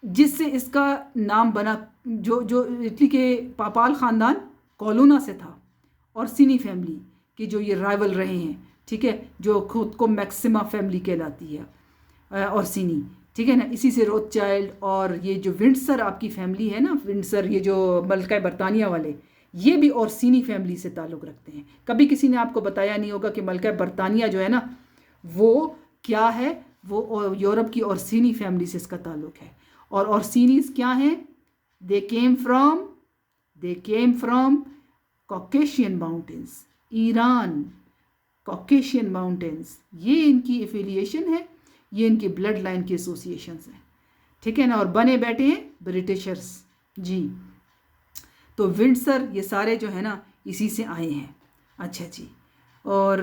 जिससे इसका नाम बना। जो जो इटली के पापाल ख़ानदान कोलोना से था, और सिनी फैमिली के जो ये राइवल रहे हैं, ठीक है, जो खुद को मैक्सिमा फैमिली कहलाती है, और सिनी, ठीक है ना, इसी से रोथचाइल्ड और ये जो विंडसर आपकी फैमिली है ना, विंडसर, ये जो मलका बरतानिया वाले, ये भी ओरसिनी फैमिली से ताल्लुक़ रखते हैं। कभी किसी ने आपको बताया नहीं होगा कि मलका बरतानिया जो है ना वो क्या है, वो यूरोप की ओरसिनी फैमिली से इसका ताल्लुक़ है। और ओरसिनीज क्या हैं? They came from Caucasian mountains, Iran, Caucasian mountains, ये इनकी एफिलिएशन है, ये इनकी ब्लड लाइन की एसोसिएशंस हैं, ठीक है ना, और बने बैठे हैं ब्रिटिशर्स जी। तो विंडसर ये सारे जो है ना इसी से आए हैं। अच्छा जी, और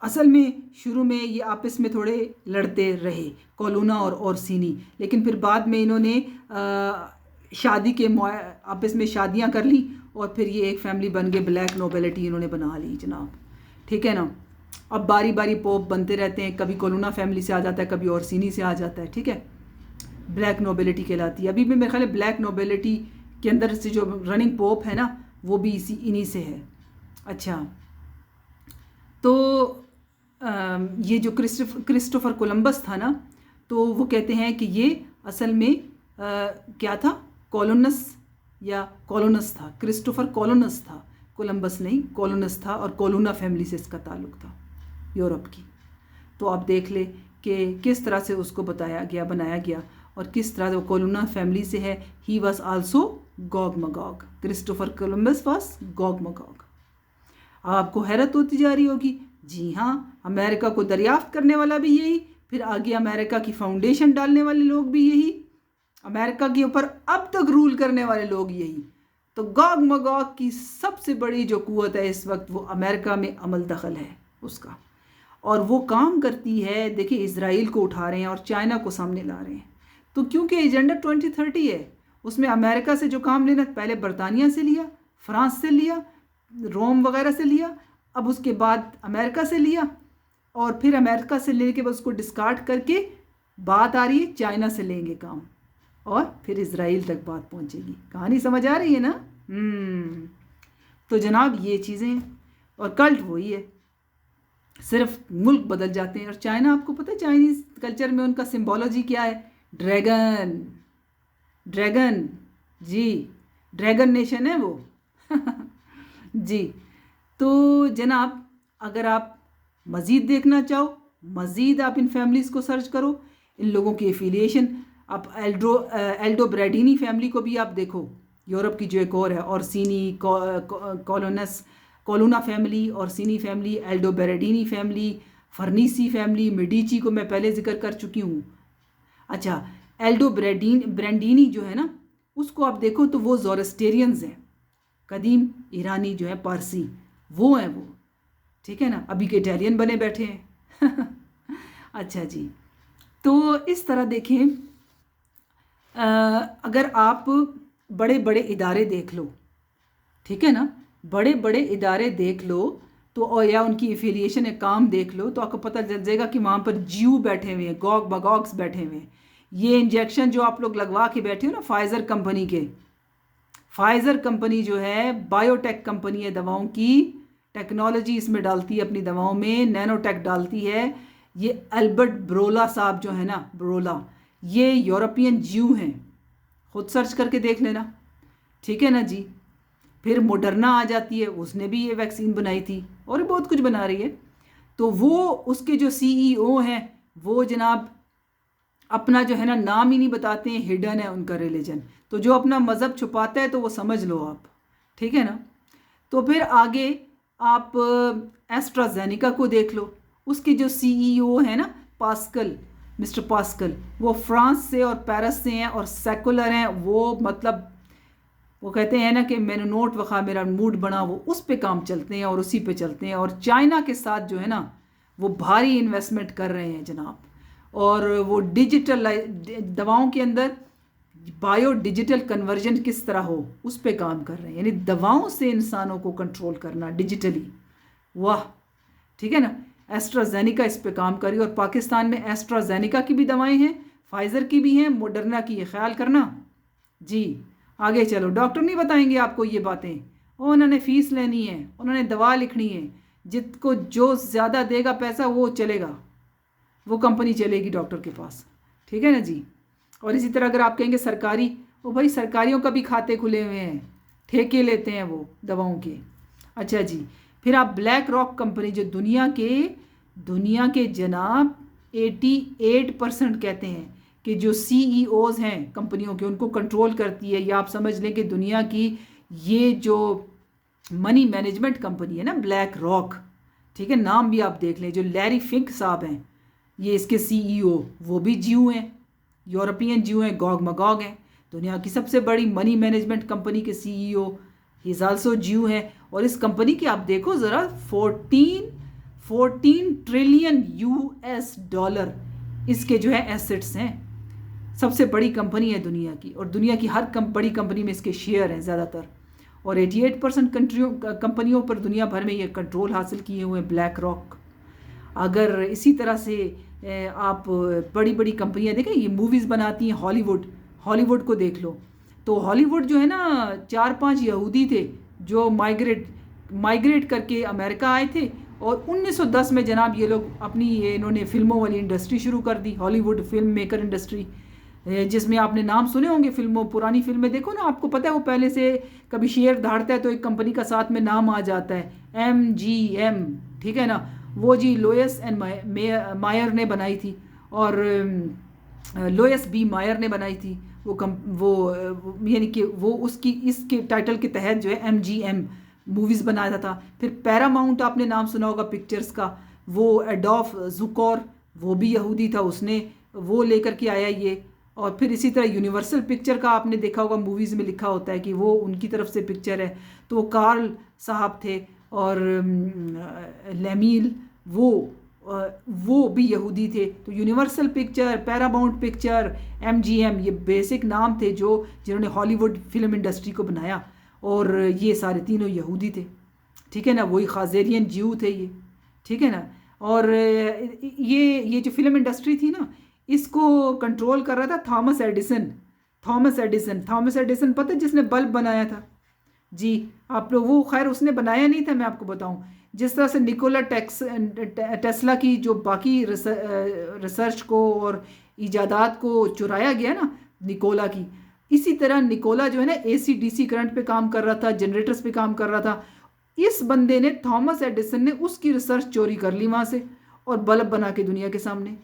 असल में शुरू में ये आपस में थोड़े लड़ते रहे, कोलोना और ओरसिनी, लेकिन फिर बाद में इन्होंने शादी के आपस में शादियां कर ली, और फिर ये एक फैमिली बन गए, ब्लैक नोबेलिटी इन्होंने बना ली जनाब, ठीक है ना। अब बारी बारी पोप बनते रहते हैं, कभी कोलोना फैमिली से आ जाता है, कभी ओरसिनी से आ जाता है, ठीक है, ब्लैक नोबेलिटी कहलाती है। अभी भी मेरे ख्याल है ब्लैक नोबेलिटी के अंदर से जो रनिंग पोप है ना वो भी इन्हीं से है। अच्छा, तो ये जो क्रिस्टोफर कोलंबस था ना, तो वो कहते हैं कि ये असल में क्या था, कोलोनस या कोलोनस था, क्रिस्टोफर कोलोनस था, कोलंबस नहीं, कोलोनस था, और कोलोना फैमिली से इसका ताल्लुक़ था यूरोप की। तो आप देख ले कि किस तरह से उसको बनाया गया, और किस तरह से वो कोलोना फैमिली से है। He was also Gog Magog, Christopher Columbus was Gog Magog. आपको हैरत होती जा रही होगी, जी हाँ, अमेरिका को दरियाफ्त करने वाला भी यही, फिर आगे अमेरिका की फाउंडेशन डालने वाले लोग भी यही, अमेरिका के ऊपर अब तक रूल करने वाले लोग यही। तो गॉग मगॉग की सबसे बड़ी जो कुव्वत है इस वक्त, वो अमेरिका में अमल दखल है उसका, और वो काम करती है। देखिए, इजराइल को उठा रहे हैं और चाइना को सामने ला रहे हैं। तो क्योंकि एजेंडा 2030 है, उसमें अमेरिका से जो काम लेना, पहले बरतानिया से लिया, फ्रांस से लिया, रोम वगैरह से लिया, अब उसके बाद अमेरिका से लिया, और फिर अमेरिका से लेने के बाद उसको डिस्कार्ड करके बात आ रही है चाइना से लेंगे काम, और फिर इजराइल तक बात पहुंचेगी। कहानी समझ आ रही है ना? तो जनाब ये चीज़ें, और कल्ट वही है, सिर्फ मुल्क बदल जाते हैं। और चाइना, आपको पता है चाइनीज़ कल्चर में उनका सिंबोलॉजी क्या है? ड्रैगन जी, ड्रैगन नेशन है वो जी। तो जनाब, अगर आप मज़ीद देखना चाहो, मज़ीद आप इन फैमिलीज़ को सर्च करो, इन लोगों की एफिलिएशन। आप एल्डो ब्रैडिनी फैमिली को भी आप देखो, यूरोप की जो एक और है, Orsini, Colonna family, Orsini family, Aldobrandini family, Farnese family, Medici को मैं पहले जिक्र कर चुकी हूँ। अच्छा, एल्डो ब्रैंडिनी जो है ना, उसको आप देखो तो वो ज़ोरोस्टेरियंस हैं, कदीम ईरानी जो है, पारसी, वो हैं वो, ठीक है ना, अभी के इटालियन बने बैठे हैं अच्छा जी, तो इस तरह देखें अगर आप बड़े बड़े इदारे देख लो, ठीक है ना, बड़े बड़े इदारे देख लो तो, और या उनकी एफिलिएशन या काम देख लो तो आपको पता चल जाएगा कि वहाँ पर जीव बैठे हुए हैं, गॉग बगॉग्स बैठे हुए हैं। ये इंजेक्शन जो आप लोग लगवा के बैठे हो ना, फाइज़र कंपनी के, फाइज़र कंपनी जो है बायोटेक कंपनी है, दवाओं की टेक्नोलॉजी इसमें डालती है अपनी दवाओं में, नैनोटेक डालती है। ये अल्बर्ट ब्रोला साहब जो है ना, ब्रोला, ये यूरोपियन जीव हैं, खुद सर्च करके देख लेना, ठीक है ना जी। फिर मोडर्ना आ जाती है, उसने भी ये वैक्सीन बनाई थी और बहुत कुछ बना रही है। तो वो उसके जो सीईओ हैं वो जनाब अपना जो है ना नाम ही नहीं बताते हैं, हिडन है उनका रिलीजन। तो जो अपना मज़हब छुपाता है तो वो समझ लो आप, ठीक है ना। तो फिर आगे आप एस्ट्राजेनिका को देख लो, उसके जो सीईओ है ना पास्कल, मिस्टर पास्कल, वो फ्रांस से और पेरिस से हैं और सेकुलर हैं। वो मतलब वो कहते हैं ना कि मैंने नोट वखा मेरा मूड बना, वो उस पे काम चलते हैं और उसी पे चलते हैं। और चाइना के साथ जो है ना वो भारी इन्वेस्टमेंट कर रहे हैं जनाब, और वो डिजिटल दवाओं के अंदर बायो डिजिटल कन्वर्जन किस तरह हो उस पे काम कर रहे हैं, यानी दवाओं से इंसानों को कंट्रोल करना डिजिटली। वाह, ठीक है ना। एस्ट्राजेनिका इस पे काम करी, और पाकिस्तान में एस्ट्राजेनिका की भी दवाएं हैं, फाइज़र की भी हैं, मोडर्ना की, ये ख्याल करना जी। आगे चलो, डॉक्टर नहीं बताएंगे आपको ये बातें, उन्होंने फ़ीस लेनी है, उन्होंने दवा लिखनी है, जिसको जो ज़्यादा देगा पैसा वो चलेगा, वो कंपनी चलेगी डॉक्टर के पास, ठीक है ना जी। और इसी तरह अगर आप कहेंगे सरकारी, वो भाई सरकारियों का भी खाते खुले हुए हैं, ठेके लेते हैं वो दवाओं के। अच्छा जी, फिर आप ब्लैक रॉक कंपनी जो दुनिया के जनाब 88% कहते हैं कि जो सीईओज हैं कंपनियों के उनको कंट्रोल करती है। या आप समझ लें कि दुनिया की ये जो मनी मैनेजमेंट कंपनी है ना ब्लैक रॉक, ठीक है, नाम भी आप देख लें, जो लैरी फिंक साहब हैं ये इसके सीईओ, वो भी जीव हैं, यूरोपियन जीव हैं, गॉग मगॉग हैं। दुनिया की सबसे बड़ी मनी मैनेजमेंट कंपनी के सीईओ इज आल्सो जीव हैं। और इस कंपनी की आप देखो ज़रा, 14 ट्रिलियन यूएस डॉलर इसके जो है एसेट्स हैं। सबसे बड़ी कंपनी है दुनिया की, और दुनिया की हर बड़ी कंपनी में इसके शेयर हैं ज़्यादातर। और 88% कंपनियों पर दुनिया भर में ये कंट्रोल हासिल किए हुए हैं ब्लैक रॉक। अगर इसी तरह से आप बड़ी बड़ी कंपनियां देखें, ये मूवीज़ बनाती हैं, हॉलीवुड को देख लो। तो हॉलीवुड जो है ना, 4-5 यहूदी थे जो माइग्रेट करके अमेरिका आए थे, और 1910 में जनाब ये लोग अपनी इन्होंने फिल्मों वाली इंडस्ट्री शुरू कर दी, हॉलीवुड फिल्म मेकर इंडस्ट्री, जिसमें आपने नाम सुने होंगे फिल्मों, पुरानी फिल्में देखो ना, आपको पता है वो पहले से कभी शेयर धारता है तो एक कंपनी का साथ में नाम आ जाता है, MGM, ठीक है ना। वो जी लोयस एंड मायर ने बनाई थी, और लोयस बी मायर ने बनाई थी वो यानी कि वो उसकी इसके टाइटल के तहत जो है MGM मूवीज़ बनाया था। फिर पैरामाउंट आपने नाम सुना होगा पिक्चर्स का, वो एडोल्फ जुकॉर, वो भी यहूदी था, उसने वो लेकर के आया ये। और फिर इसी तरह यूनिवर्सल पिक्चर का आपने देखा होगा, मूवीज़ में लिखा होता है कि वो उनकी तरफ से पिक्चर है, तो वो कार्ल साहब थे। और लेमील वो भी यहूदी थे। तो universal picture, Paramount picture, MGM, ये बेसिक नाम थे जिन्होंने हॉलीवुड फिल्म इंडस्ट्री को बनाया, और ये सारे तीनों यहूदी थे, ठीक है ना। वही खाजेरियन जीव थे ये, ठीक है ना। और ये जो फिल्म इंडस्ट्री थी ना, इसको कंट्रोल कर रहा था थॉमस एडिसन, पता है जिसने बल्ब बनाया था जी। आप लोग वो, खैर उसने बनाया नहीं था, मैं आपको बताऊं, जिस तरह से निकोला टेस्ला की जो बाकी रिसर्च को और इजादात को चुराया गया ना निकोला की, इसी तरह निकोला जो है ना AC/DC करंट पे काम कर रहा था, जनरेटर्स पे काम कर रहा था। इस बंदे ने, थॉमस एडिसन ने, उसकी रिसर्च चोरी कर ली वहाँ से और बल्ब बना के दुनिया के सामने।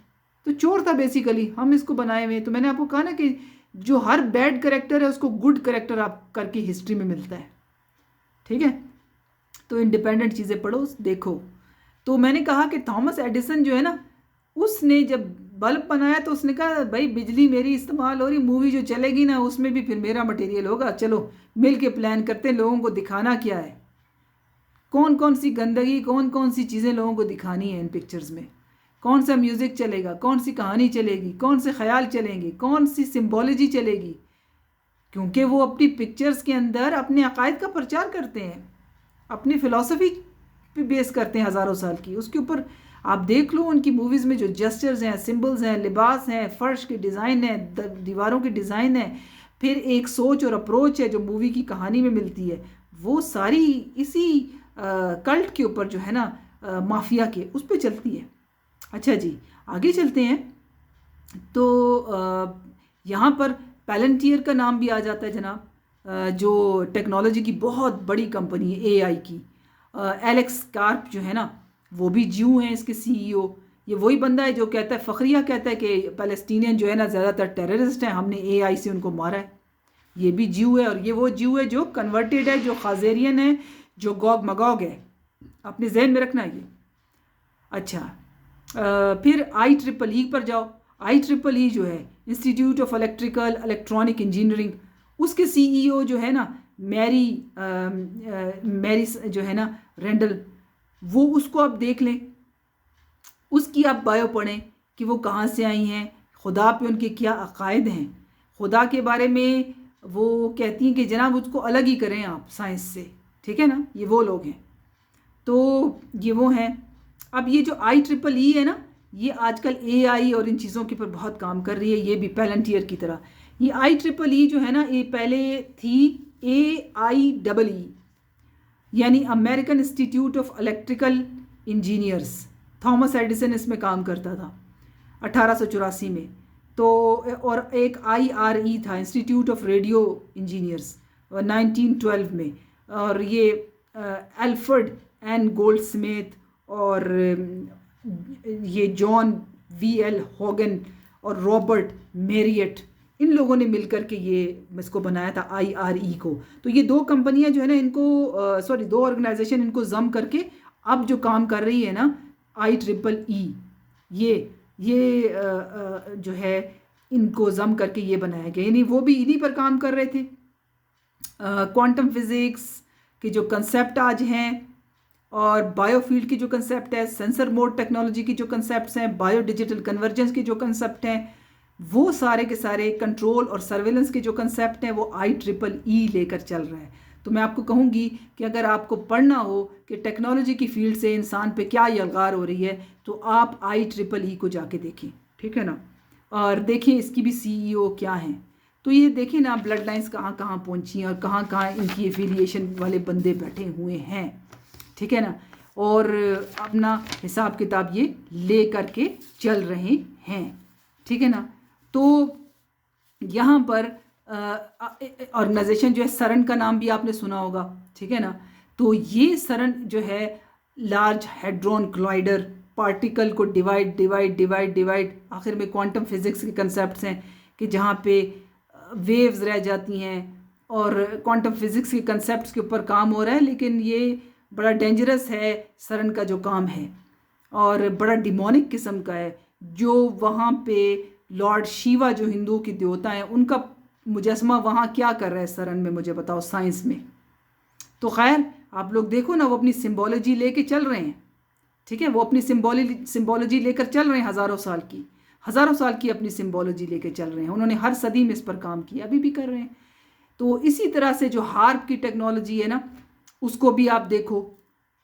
तो चोर था बेसिकली, हम इसको बनाए हुए। तो मैंने आपको कहा ना कि जो हर बैड करेक्टर है उसको गुड करेक्टर आप करके हिस्ट्री में मिलता है, ठीक है। तो इंडिपेंडेंट चीज़ें पढ़ो, देखो। तो मैंने कहा कि थॉमस एडिसन जो है ना, उसने जब बल्ब बनाया तो उसने कहा भाई बिजली मेरी इस्तेमाल हो रही, मूवी जो चलेगी ना उसमें भी फिर मेरा मटेरियल होगा, चलो मिल के प्लान करते हैं, लोगों को दिखाना क्या है, कौन कौन सी गंदगी, कौन कौन सी चीज़ें लोगों को दिखानी है इन पिक्चर्स में। कौन सा म्यूज़िक चलेगा, कौन सी कहानी चलेगी, कौन से ख्याल चलेंगे, कौन सी सिम्बोलॉजी चलेगी, क्योंकि वो अपनी पिक्चर्स के अंदर अपने अकायद का प्रचार करते हैं, अपनी फ़िलॉसफी पे बेस करते हैं हज़ारों साल की। उसके ऊपर आप देख लो उनकी मूवीज़ में जो जेस्चर्स हैं, सिंबल्स हैं, लिबास हैं, फ़र्श के डिज़ाइन हैं, दीवारों के डिज़ाइन हैं, फिर एक सोच और अप्रोच है जो मूवी की कहानी में मिलती है, वो सारी इसी कल्ट के ऊपर जो है ना, माफिया के, उस पर चलती है। अच्छा जी, आगे चलते हैं। तो यहाँ पर पैलंटियर का नाम भी आ जाता है जनाब, जो टेक्नोलॉजी की बहुत बड़ी कंपनी है एआई की। एलेक्स कार्प जो है ना, वो भी ज्यू हैं इसके सीईओ। ये वही बंदा है जो कहता है, फ़खरिया कहता है कि पैलेस्टीनियन जो है ना ज़्यादातर टेररिस्ट हैं, हमने एआई से उनको मारा है। ये भी ज्यू है, और ये वो ज्यू है जो कन्वर्टेड है, जो खाजेरियन है, जो गॉग मगॉग है। अपने जहन में रखना ये। अच्छा, फिर IEEE पर जाओ। IEEE जो है इंस्टीट्यूट ऑफ इलेक्ट्रॉनिक इंजीनियरिंग, उसके सीईओ जो है ना मैरी जो है ना रेंडल, वो उसको आप देख लें, उसकी आप बायो पढ़ें कि वो कहाँ से आई हैं, खुदा पे उनके क्या अकायद हैं। खुदा के बारे में वो कहती हैं कि जनाब उसको अलग ही करें आप साइंस से, ठीक है ना। ये वो लोग हैं, तो ये वो हैं। अब ये जो IEEE है ना, ये आजकल AI और इन चीज़ों के ऊपर बहुत काम कर रही है, ये भी पैलंटियर की तरह। ये IEEE जो है ना, ये पहले थी AIEE, यानी American institute of electrical engineers. Thomas Edison इसमें काम करता था 1884 में। तो और एक IRE था, इंस्टीट्यूट ऑफ रेडियो इंजीनियर्स, 1912 में। और ये एल्फ्रेड एन गोल्डस्मिथ और ये जॉन VL हॉगन और रॉबर्ट मेरियट, इन लोगों ने मिलकर के ये इसको बनाया था IRE को। तो ये दो कंपनियां जो है ना, इनको दो ऑर्गेनाइजेशन इनको जम करके अब जो काम कर रही है ना IEEE, ये जो है इनको जम करके ये बनाया गया, यानी वो भी इन्हीं पर काम कर रहे थे। क्वांटम फिज़िक्स के जो कंसेप्ट आज हैं, और बायोफील्ड की जो कंसेप्ट है, सेंसर मोड टेक्नोलॉजी की जो कंसेप्ट हैं, बायो डिजिटल कन्वर्जेंस के जो कंसेप्ट हैं, वो सारे के सारे कंट्रोल और सर्वेलेंस के जो कंसेप्ट हैं, वो IEEE लेकर चल रहा है। तो मैं आपको कहूँगी कि अगर आपको पढ़ना हो कि टेक्नोलॉजी की फील्ड से इंसान पे क्या यलगार हो रही है, तो आप IEEE को जाके देखें, ठीक है ना, और देखें इसकी भी CEO क्या हैं। तो ये देखें ना, ब्लड लाइन्स कहाँ कहाँ पहुँची हैं और कहाँ कहाँ इनकी एफिलिएशन वाले बंदे बैठे हुए हैं, ठीक है ना, और अपना हिसाब किताब ये ले करके चल रहे हैं, ठीक है ना। तो यहाँ पर ऑर्गेनाइजेशन जो है, सरन का नाम भी आपने सुना होगा, ठीक है ना। तो ये सरन जो है लार्ज हेड्रॉन कोलाइडर, पार्टिकल को डिवाइड आखिर में क्वांटम फिजिक्स के कंसेप्ट्स हैं कि जहाँ पे वेव्स रह जाती हैं, और क्वांटम फिजिक्स के कंसेप्ट्स के ऊपर काम हो रहा है। लेकिन ये बड़ा डेंजरस है सरन का जो काम है, और बड़ा डिमोनिक किस्म का है। जो वहाँ पे लॉर्ड शिवा जो हिंदुओं की देवता हैं, उनका मुजस्मा वहाँ क्या कर रहा है सरन में, मुझे बताओ साइंस में। तो खैर आप लोग देखो ना, वो अपनी सिम्बोलॉजी लेके चल रहे हैं, ठीक है, वो अपनी सिम्बोलॉजी लेकर चल रहे हैं, हज़ारों साल की अपनी सिम्बोलॉजी लेकर चल रहे हैं। उन्होंने हर सदी में इस पर काम किया, अभी भी कर रहे हैं। तो इसी तरह से जो हार्प की टेक्नोलॉजी है ना, उसको भी आप देखो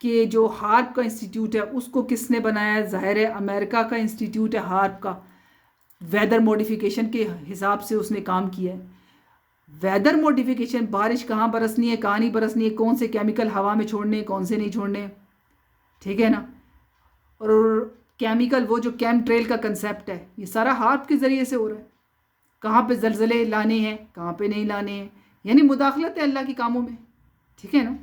कि जो हार्प का इंस्टीट्यूट है उसको किसने बनाया है। ज़ाहिर है अमेरिका का इंस्टीट्यूट है हार्प का, वेदर मॉडिफिकेशन के हिसाब से उसने काम किया है। वेदर मॉडिफिकेशन, बारिश कहाँ बरसनी है, कहाँ नहीं बरसनी है, कौन से केमिकल हवा में छोड़ने, कौन से नहीं छोड़ने, ठीक है ना। और केमिकल, वो जो कैम ट्रेल का कंसेप्ट है, ये सारा हार्प के ज़रिए से हो रहा है। कहाँ पे ज़लज़ले लाने हैं, कहाँ पे नहीं लाने हैं, यानी मुदाखलत है अल्लाह के कामों में, ठीक है ना।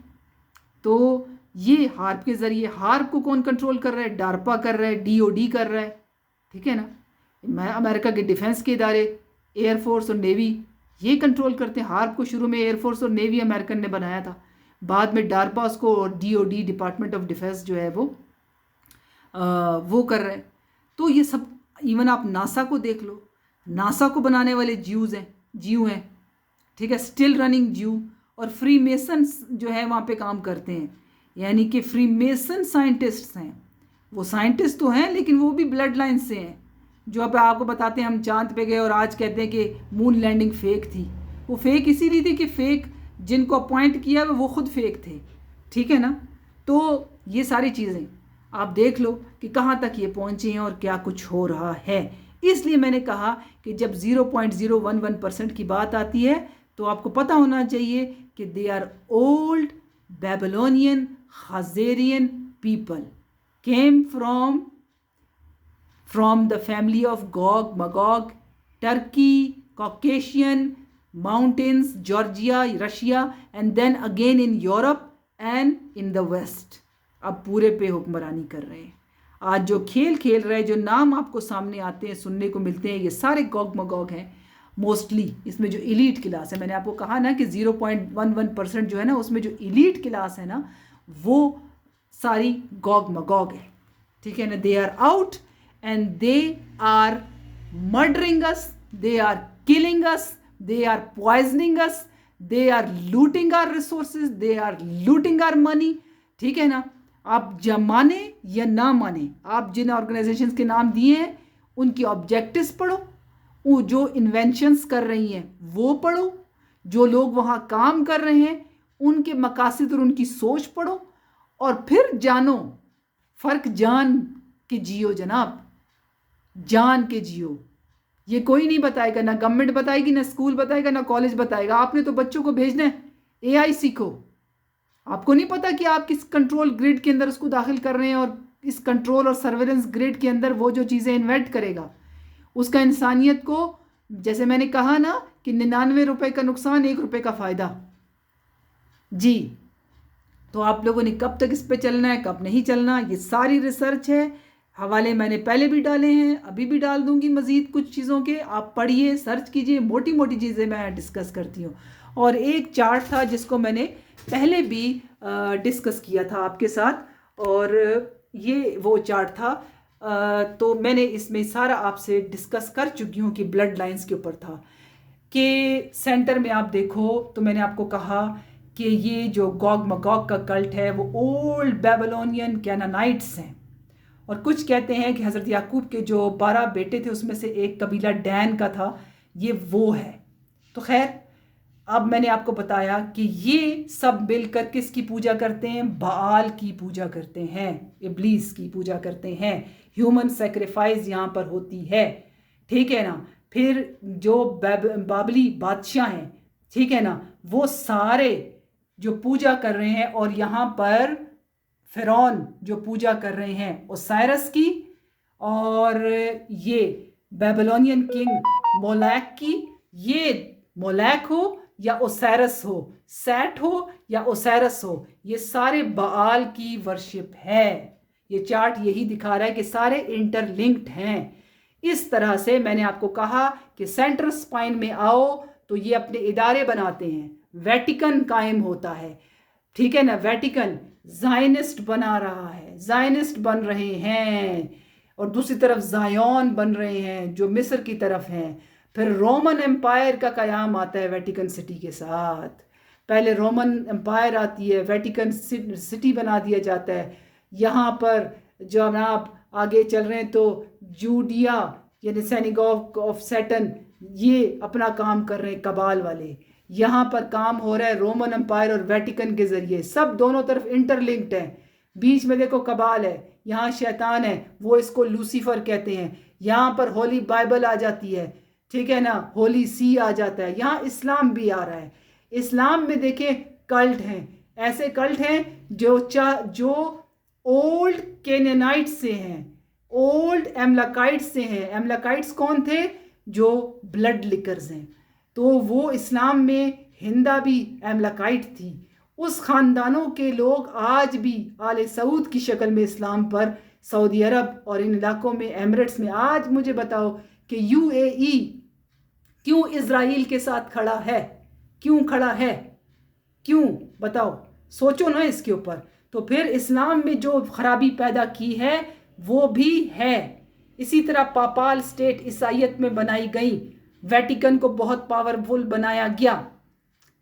तो ये हार्प के ज़रिए, हार्प को कौन कंट्रोल कर रहा है, डार्पा कर रहा है, DOD कर रहा है, ठीक है ना। अमेरिका के डिफेंस के इदारे, एयरफोर्स और नेवी, ये कंट्रोल करते हैं हार्प को। शुरू में एयरफोर्स और नेवी अमेरिकन ने बनाया था, बाद में डार्पा उसको, और DOD डिपार्टमेंट ऑफ डिफेंस जो है वो कर रहे हैं। तो ये सब, इवन आप नासा को देख लो, नासा को बनाने वाले ज्यू हैं, ठीक है, स्टिल रनिंग ज्यू। और फ्री मेसन जो है वहाँ पे काम करते हैं, यानी कि फ्री मेसन साइंटिस्ट्स हैं। वो साइंटिस्ट तो हैं लेकिन वो भी ब्लड लाइन से हैं। जो अब आपको बताते हैं हम चांद पे गए और आज कहते हैं कि मून लैंडिंग फेक थी। वो फेक इसीलिए थी कि फेक जिनको अपॉइंट किया वो खुद फेक थे। ठीक है ना। तो ये सारी चीज़ें आप देख लो कि कहाँ तक ये पहुँचे हैं और क्या कुछ हो रहा है। इसलिए मैंने कहा कि जब 0.011% की बात आती है तो आपको पता होना चाहिए कि they are old Babylonian Khazarian people came from the family of Gog, Magog, Turkey, Caucasian mountains, Georgia, Russia, and then again in Europe and in the West. अब पूरे पे हुक्मरानी कर रहे हैं। आज जो खेल खेल रहे हैं, जो नाम आपको सामने आते हैं, सुनने को मिलते हैं, ये सारे गॉग मगॉग हैं मोस्टली। इसमें जो इलीट क्लास है, मैंने आपको कहा ना कि 0.11% जो है ना, उसमें जो इलीट क्लास है ना, वो सारी गॉग मगॉग है। ठीक है ना। They are out and they are murdering us, they are killing us, they are poisoning us, they are looting our resources, they are looting our money। ठीक है ना। आप जब माने या ना माने, आप जिन ऑर्गेनाइजेशंस के नाम दिए हैं उनकी ऑब्जेक्टिव्स पढ़ो, वो जो इन्वेंशंस कर रही हैं वो पढ़ो, जो लोग वहाँ काम कर रहे हैं उनके मकासद और उनकी सोच पढ़ो, और फिर जानो, फ़र्क जान के जियो जनाब, जान के जियो। ये कोई नहीं बताएगा, ना गवर्नमेंट बताएगी, ना स्कूल बताएगा, ना कॉलेज बताएगा। आपने तो बच्चों को भेजना है एआई सीखो। आपको नहीं पता कि आप किस कंट्रोल ग्रिड के अंदर उसको दाखिल कर रहे हैं, और इस कंट्रोल और सर्वेलेंस ग्रिड के अंदर वो जो चीज़ें इन्वेंट करेगा उसका इंसानियत को, जैसे मैंने कहा ना कि 99 रुपये का नुकसान, 1 रुपये का फ़ायदा। जी, तो आप लोगों ने कब तक इस पे चलना है, कब नहीं चलना, ये सारी रिसर्च है। हवाले मैंने पहले भी डाले हैं, अभी भी डाल दूंगी मज़ीद कुछ चीज़ों के। आप पढ़िए, सर्च कीजिए, मोटी मोटी चीज़ें मैं डिस्कस करती हूँ। और एक चार्ट था जिसको मैंने पहले भी डिस्कस किया था आपके साथ, और ये वो चार्ट था। तो मैंने इसमें सारा आपसे डिस्कस कर चुकी हूँ कि ब्लड लाइंस के ऊपर था कि सेंटर में आप देखो तो मैंने आपको कहा कि ये जो गॉग मगॉग का कल्ट है वो ओल्ड बेबीलोनियन कैनानाइट्स हैं। और कुछ कहते हैं कि हज़रत याकूब के जो 12 बेटे थे उसमें से एक कबीला डैन का था, ये वो है। तो खैर, अब मैंने आपको बताया कि ये सब मिलकर किसकी पूजा करते हैं, बाल की पूजा करते हैं, इब्लीस की पूजा करते हैं। ह्यूमन सेक्रीफाइस यहाँ पर होती है। ठीक है ना। फिर जो बाबली बादशाह हैं, ठीक है ना, वो सारे जो पूजा कर रहे हैं, और यहाँ पर फ़िरौन जो पूजा कर रहे हैं ओसाइरस की, और ये बेबीलोनियन किंग मोलैक की। ये मोलैक हो या ओसाइरस हो, सेट हो या ओसाइरस हो, ये सारे बाल की वर्शिप है। ये चार्ट यही दिखा रहा है कि सारे इंटरलिंक्ड हैं। इस तरह से मैंने आपको कहा कि सेंट्रल स्पाइन में आओ तो ये अपने इदारे बनाते हैं, वेटिकन कायम होता है। ठीक है ना। वेटिकन जायनिस्ट बना रहा है, जायनिस्ट बन रहे हैं, और दूसरी तरफ जायोन बन रहे हैं जो मिस्र की तरफ हैं। फिर रोमन एम्पायर का कयाम आता है वेटिकन सिटी के साथ। पहले रोमन एम्पायर आती है, वेटिकन सिटी बना दिया जाता है। यहाँ पर जब आप आगे चल रहे हैं तो जूडिया यानी सिनेगॉग ऑफ सैटन, ये अपना काम कर रहे हैं कबाल वाले। यहाँ पर काम हो रहा है रोमन एम्पायर और वेटिकन के ज़रिए, सब दोनों तरफ इंटरलिंक्ड है। बीच में देखो कबाल है, यहाँ शैतान है, वो इसको लूसीफर कहते हैं। यहाँ पर होली बाइबल आ जाती है, ठीक है ना, होली सी आ जाता है। यहाँ इस्लाम भी आ रहा है। इस्लाम में देखें कल्ट हैं, ऐसे कल्ट हैं जो ओल्ड केनानाइट्स से हैं, ओल्ड एमलाकाइट्स से हैं। एमलाकाइट्स कौन थे? जो ब्लड लिकर्स हैं। तो वो इस्लाम में हिंदा भी एमलाकाइट थी। उस ख़ानदानों के लोग आज भी आले सऊद की शक्ल में इस्लाम पर सऊदी अरब और इन इलाकों में, एमिरेट्स में, आज मुझे बताओ कि यूएई क्यों इज़राइल के साथ खड़ा है? क्यों खड़ा है? क्यों बताओ, सोचो ना इसके ऊपर। तो फिर इस्लाम में जो खराबी पैदा की है वो भी है। इसी तरह पापाल स्टेट ईसाइयत में बनाई गई, वेटिकन को बहुत पावरफुल बनाया गया।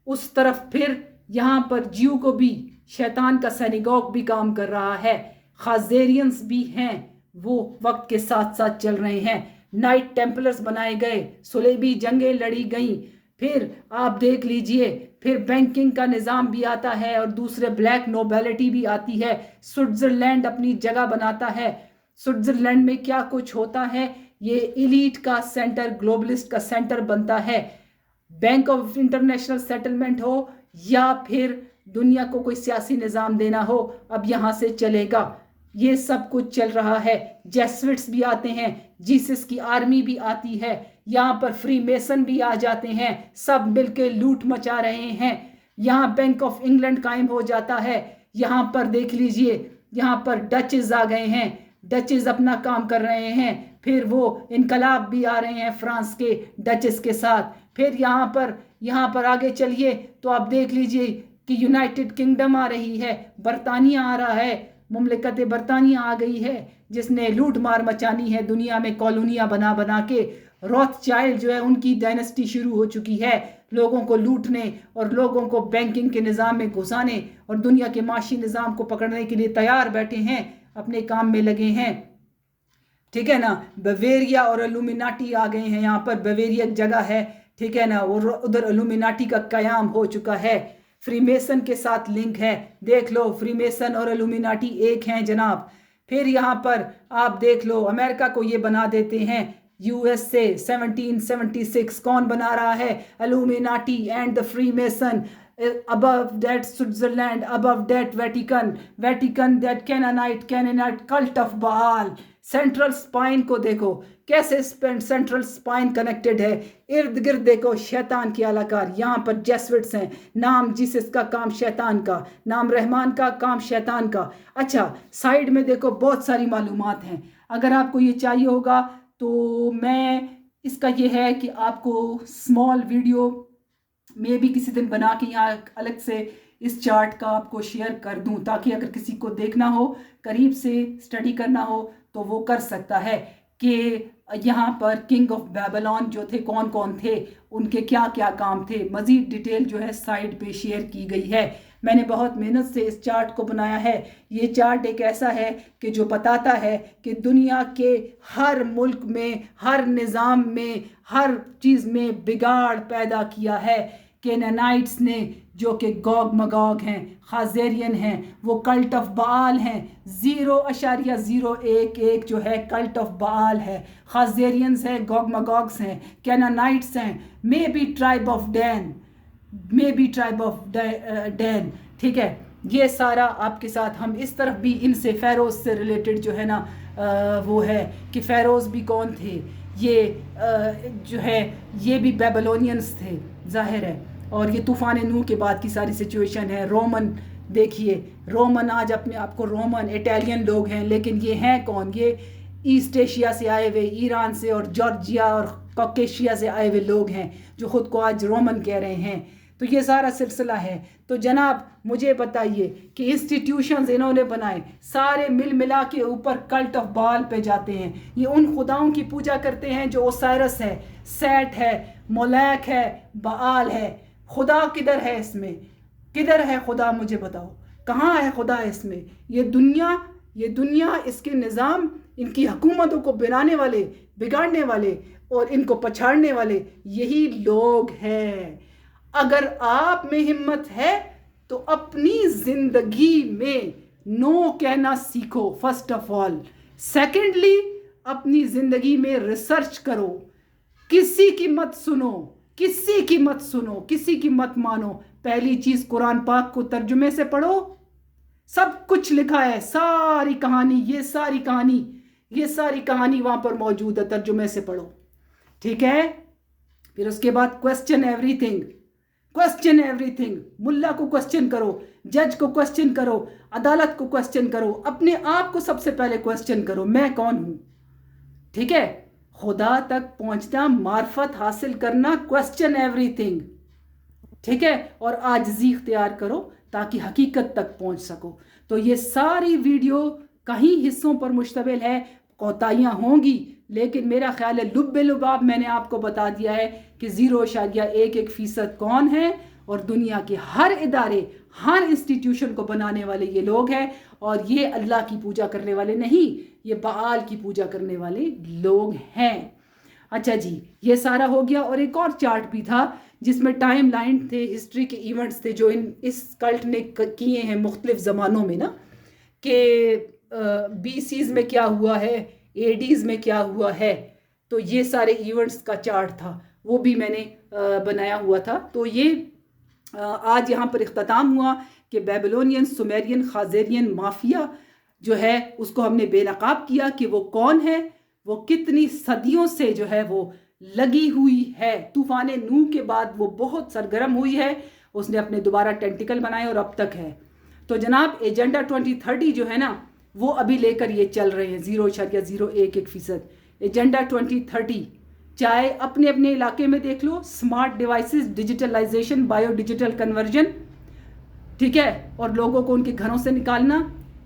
उस तरफ फिर यहाँ पर जियो को भी शैतान का सिनेगॉग भी काम कर रहा है। खाजेरियंस भी हैं, वो वक्त के साथ साथ चल रहे हैं। नाइट टेम्पलर्स बनाए गए, सुलेबी जंगें लड़ी गई। फिर आप देख लीजिए, फिर बैंकिंग का निज़ाम भी आता है और दूसरे ब्लैक नोबेलिटी भी आती है। स्विट्ज़रलैंड अपनी जगह बनाता है। स्विट्ज़रलैंड में क्या कुछ होता है, ये इलीट का सेंटर, ग्लोबलिस्ट का सेंटर बनता है। बैंक ऑफ इंटरनेशनल सेटलमेंट हो या फिर दुनिया को कोई सियासी निज़ाम देना हो, अब यहाँ से चलेगा। ये सब कुछ चल रहा है। जेसविट्स भी आते हैं, जीसस की आर्मी भी आती है, यहाँ पर फ्री मेसन भी आ जाते हैं, सब मिलके लूट मचा रहे हैं। यहाँ बैंक ऑफ इंग्लैंड कायम हो जाता है। यहाँ पर देख लीजिए, यहाँ पर डचेस आ गए हैं, डचेस अपना काम कर रहे हैं। फिर वो इनकलाब भी आ रहे हैं फ्रांस के डचेस के साथ। फिर यहाँ पर आगे चलिए तो आप देख लीजिए कि यूनाइटेड किंगडम आ रही है, बरतानिया आ रहा है, मुमलिकत बरतानिया आ गई है, जिसने लूट मार मचानी है दुनिया में कॉलोनियाँ बना बना के। रॉथस्चाइल्ड जो है, उनकी डायनेस्टी शुरू हो चुकी है, लोगों को लूटने और लोगों को बैंकिंग के निज़ाम में घुसाने और दुनिया के माशी निज़ाम को पकड़ने के लिए तैयार बैठे हैं, अपने काम में लगे हैं। ठीक है ना। बवेरिया और इल्यूमिनाटी आ गए हैं। यहाँ पर बवेरिया एक जगह है, ठीक है ना, और उधर इल्यूमिनाटी का कयाम हो चुका है। फ्रीमेसन के साथ लिंक है, देख लो, फ्रीमेसन और इल्यूमिनाटी एक हैं जनाब। फिर यहाँ पर आप देख लो, अमेरिका को ये बना देते हैं यूएस से 1776। कौन बना रहा है? Illuminati and the Freemason. above that Switzerland, above that Vatican, that Canaanite cult of Baal। Central spine को देखो कैसे सेंट्रल स्पाइन कनेक्टेड है, इर्द गिर्द देखो शैतान के अलाकार। यहाँ पर जेसविट्स हैं, नाम जीसस का, काम शैतान का, नाम रहमान का, काम शैतान का। अच्छा, साइड में देखो बहुत सारी मालूमात हैं, अगर आपको ये चाहिए होगा तो मैं इसका ये है कि आपको स्मॉल वीडियो मैं भी किसी दिन बना के यहाँ अलग से इस चार्ट का आपको शेयर कर दूं, ताकि अगर किसी को देखना हो, करीब से स्टडी करना हो, तो वो कर सकता है कि यहाँ पर किंग ऑफ बेबीलोन जो थे कौन कौन थे, उनके क्या क्या काम थे। मज़ीद डिटेल जो है साइड पे शेयर की गई है। मैंने बहुत मेहनत से इस चार्ट को बनाया है। ये चार्ट एक ऐसा है कि जो बताता है कि दुनिया के हर मुल्क में, हर निज़ाम में, हर चीज़ में बिगाड़ पैदा किया है केनानाइट्स ने, जो कि गोग मगोग हैं, खाजेरियन हैं, वो कल्ट ऑफ बाल हैं। 0.011 जो है कल्ट ऑफ बाल है, खाजेरियंस हैं, गोग मगोग्स हैं, केनानाइट्स हैं, may be tribe of Dan, Dan. ठीक है, ये सारा आपके साथ हम इस तरफ भी इनसे फ़ेरोज़ से रिलेटेड जो है ना वो है कि फ़ेरोज़ भी कौन थे। ये जो है ये भी बेबीलोनियंस थे, जाहिर है। और ये तूफ़ान नूह के बाद की सारी सिचुएशन है। रोमन देखिए, रोमन आज अपने आप को रोमन इटालियन लोग हैं, लेकिन ये हैं कौन? ये ईस्ट एशिया से आए हुए, ईरान से और जॉर्जिया और कॉकेशिया से आए हुए लोग हैं, जो ख़ुद को आज रोमन कह रहे हैं। तो ये सारा सिलसिला है। तो जनाब मुझे बताइए कि इंस्टीट्यूशंस इन्होंने बनाए, सारे मिल मिला के ऊपर कल्ट ऑफ बाल पे जाते हैं। ये उन खुदाओं की पूजा करते हैं जो ओसाइरस है, सेट है, मोलैक है, बाल है। खुदा किधर है इसमें? किधर है खुदा? मुझे बताओ, कहाँ है खुदा इसमें? ये दुनिया, इसके निज़ाम, इनकी हुकूमतों को बनाने वाले, बिगाड़ने वाले और इनको पछाड़ने वाले यही लोग हैं। अगर आप में हिम्मत है तो अपनी ज़िंदगी में नो कहना सीखो, फर्स्ट ऑफ ऑल। सेकेंडली, अपनी ज़िंदगी में रिसर्च करो, किसी की मत सुनो, किसी की मत सुनो, किसी की मत मानो। पहली चीज़, कुरान पाक को तर्जुमे से पढ़ो, सब कुछ लिखा है, सारी कहानी, ये सारी कहानी वहाँ पर मौजूद है, तर्जुमे से पढ़ो, ठीक है। फिर उसके बाद क्वेश्चन एवरीथिंग, मुल्ला को क्वेश्चन करो, जज को क्वेश्चन करो, अदालत को क्वेश्चन करो, अपने आप को सबसे पहले क्वेश्चन करो, मैं कौन हूँ, ठीक है। खुदा तक पहुँचना, मार्फत हासिल करना, क्वेश्चन एवरीथिंग, ठीक है। और आजिज़ी इख्तियार करो ताकि हकीकत तक पहुँच सको। तो ये सारी वीडियो कहीं हिस्सों पर मुश्तमिल है, कोताहियाँ होंगी, लेकिन मेरा ख्याल है लुब्बे लुबाब मैंने आपको बता दिया है कि 0.11% कौन है और दुनिया के हर इदारे, हर इंस्टीट्यूशन को बनाने वाले ये लोग हैं। और ये अल्लाह की पूजा करने वाले नहीं, ये बाल की पूजा करने वाले लोग हैं। अच्छा जी, ये सारा हो गया। और एक और चार्ट भी था जिसमें टाइम लाइन थे, हिस्ट्री के इवेंट्स थे जो इस कल्ट ने किए हैं मुख्तलिफ ज़मानों में ना, कि BCs में क्या हुआ है, ADs में क्या हुआ है। तो ये सारे इवेंट्स का चार्ट था, वो भी मैंने बनाया हुआ था। तो ये आज यहाँ पर इख्तिताम हुआ कि बेबीलोनियन, सुमेरियन, खाजेरियन माफिया जो है उसको हमने बेनकाब किया कि वो कौन है, वो कितनी सदियों से जो है वो लगी हुई है। तूफान नूह के बाद वो बहुत सरगर्म हुई है, उसने अपने दोबारा टेंटिकल बनाए और अब तक है। तो जनाब एजेंडा 2030 जो है ना, वो अभी लेकर ये चल रहे हैं 0.011%। एजेंडा 2030 चाहे अपने अपने इलाके में देख लो, smart devices, digitalisation, bio digital conversion, ठीक है, और लोगों को उनके घरों से निकालना,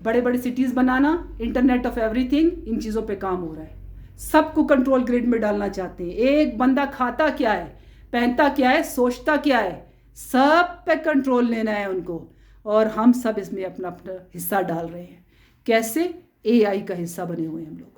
बड़े बड़े सिटीज़ बनाना, इंटरनेट ऑफ एवरीथिंग, इन चीज़ों पे काम हो रहा है। सबको कंट्रोल ग्रिड में डालना चाहते हैं। एक बंदा खाता क्या है, पहनता क्या है, सोचता क्या है, सब पे कंट्रोल लेना है उनको। और हम सब इसमें अपना अपना हिस्सा डाल रहे हैं। कैसे? AI का हिस्सा बने हुए हैं हम लोग।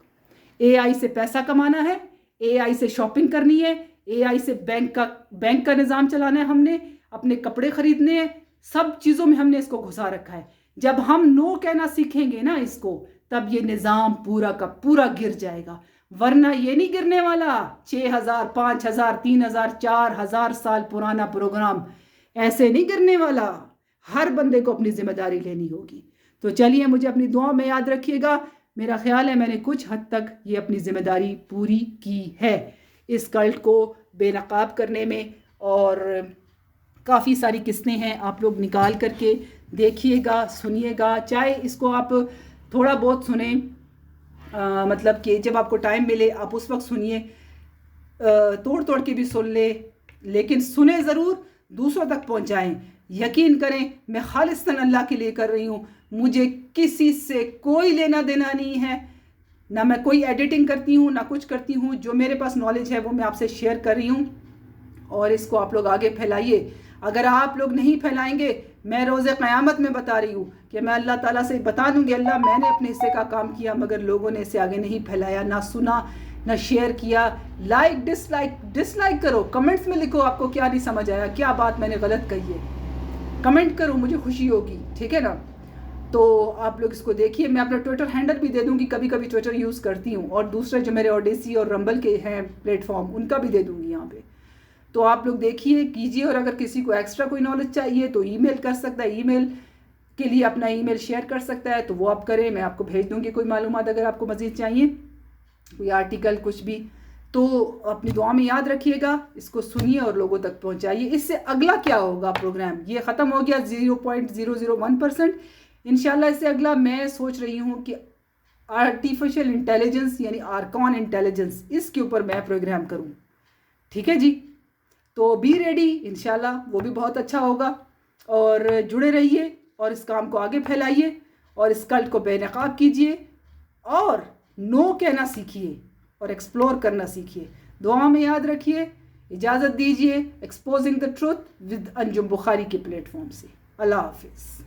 AI से पैसा कमाना है, AI से शॉपिंग करनी है, AI से बैंक का निज़ाम चलाना है, हमने अपने कपड़े खरीदने हैं, सब चीज़ों में हमने इसको घुसा रखा है। जब हम नो कहना सीखेंगे ना इसको, तब ये निज़ाम पूरा का पूरा गिर जाएगा। वरना ये नहीं गिरने वाला। 6000, 5000, 3000, 4000 साल पुराना प्रोग्राम ऐसे नहीं गिरने वाला। हर बंदे को अपनी जिम्मेदारी लेनी होगी। तो चलिए, मुझे अपनी दुआ में याद रखिएगा। मेरा ख्याल है मैंने कुछ हद तक ये अपनी जिम्मेदारी पूरी की है इस कल्ट को बेनकाब करने में। और काफ़ी सारी किस्तें हैं, आप लोग निकाल करके देखिएगा, सुनिएगा। चाहे इसको आप थोड़ा बहुत सुने, मतलब कि जब आपको टाइम मिले आप उस वक्त सुनिए, तोड़ तोड़ के भी सुन ले, लेकिन सुने ज़रूर, दूसरों तक पहुंचाएं। यकीन करें, मैं खालिस्तन अल्लाह के लिए कर रही हूँ। मुझे किसी से कोई लेना देना नहीं है, ना मैं कोई एडिटिंग करती हूँ, ना कुछ करती हूँ। जो मेरे पास नॉलेज है वो मैं आपसे शेयर कर रही हूँ, और इसको आप लोग आगे फैलाइए। अगर आप लोग नहीं फैलाएंगे, मैं रोज़े क़यामत में बता रही हूँ कि मैं अल्लाह ताला से बता दूँगी, अल्लाह मैंने अपने हिस्से का काम किया, मगर लोगों ने इसे आगे नहीं फैलाया, ना सुना, ना शेयर किया। लाइक डिसलाइक करो, कमेंट्स में लिखो आपको क्या नहीं समझ आया, क्या बात मैंने गलत कही है, कमेंट करो, मुझे खुशी होगी, ठीक है ना। तो आप लोग इसको देखिए। मैं अपना ट्विटर हैंडल भी दे दूँगी, कभी कभी ट्विटर यूज़ करती हूँ, और दूसरे जो मेरे ओडेसी और रंबल के हैं प्लेटफॉर्म, उनका भी दे दूँगी यहाँ पे। तो आप लोग देखिए, कीजिए। और अगर किसी को एक्स्ट्रा कोई नॉलेज चाहिए तो ईमेल कर सकता है, ईमेल के लिए अपना ईमेल शेयर कर सकता है, तो वो आप करें, मैं आपको भेज दूँगी कोई मालूमात अगर आपको मज़ीद चाहिए, कोई आर्टिकल, कुछ भी। तो अपनी दुआ में याद रखिएगा, इसको सुनिए और लोगों तक पहुंचाइए। इससे अगला क्या होगा प्रोग्राम, ये ख़त्म हो गया 0.001%। इंशाल्लाह इससे अगला मैं सोच रही हूँ कि आर्टिफिशियल इंटेलिजेंस यानी आर्कॉन इंटेलिजेंस, इसके ऊपर मैं प्रोग्राम करूँ, ठीक है जी। तो बी रेडी, इंशाल्लाह वो भी बहुत अच्छा होगा। और जुड़े रहिए और इस काम को आगे फैलाइए और इस कल्ट को बेनकाब कीजिए और नो कहना सीखिए और एक्सप्लोर करना सीखिए। दुआ में याद रखिए। इजाज़त दीजिए exposing the truth with Anjum Bukhari के प्लेटफॉर्म से। अल्लाह हाफिज़।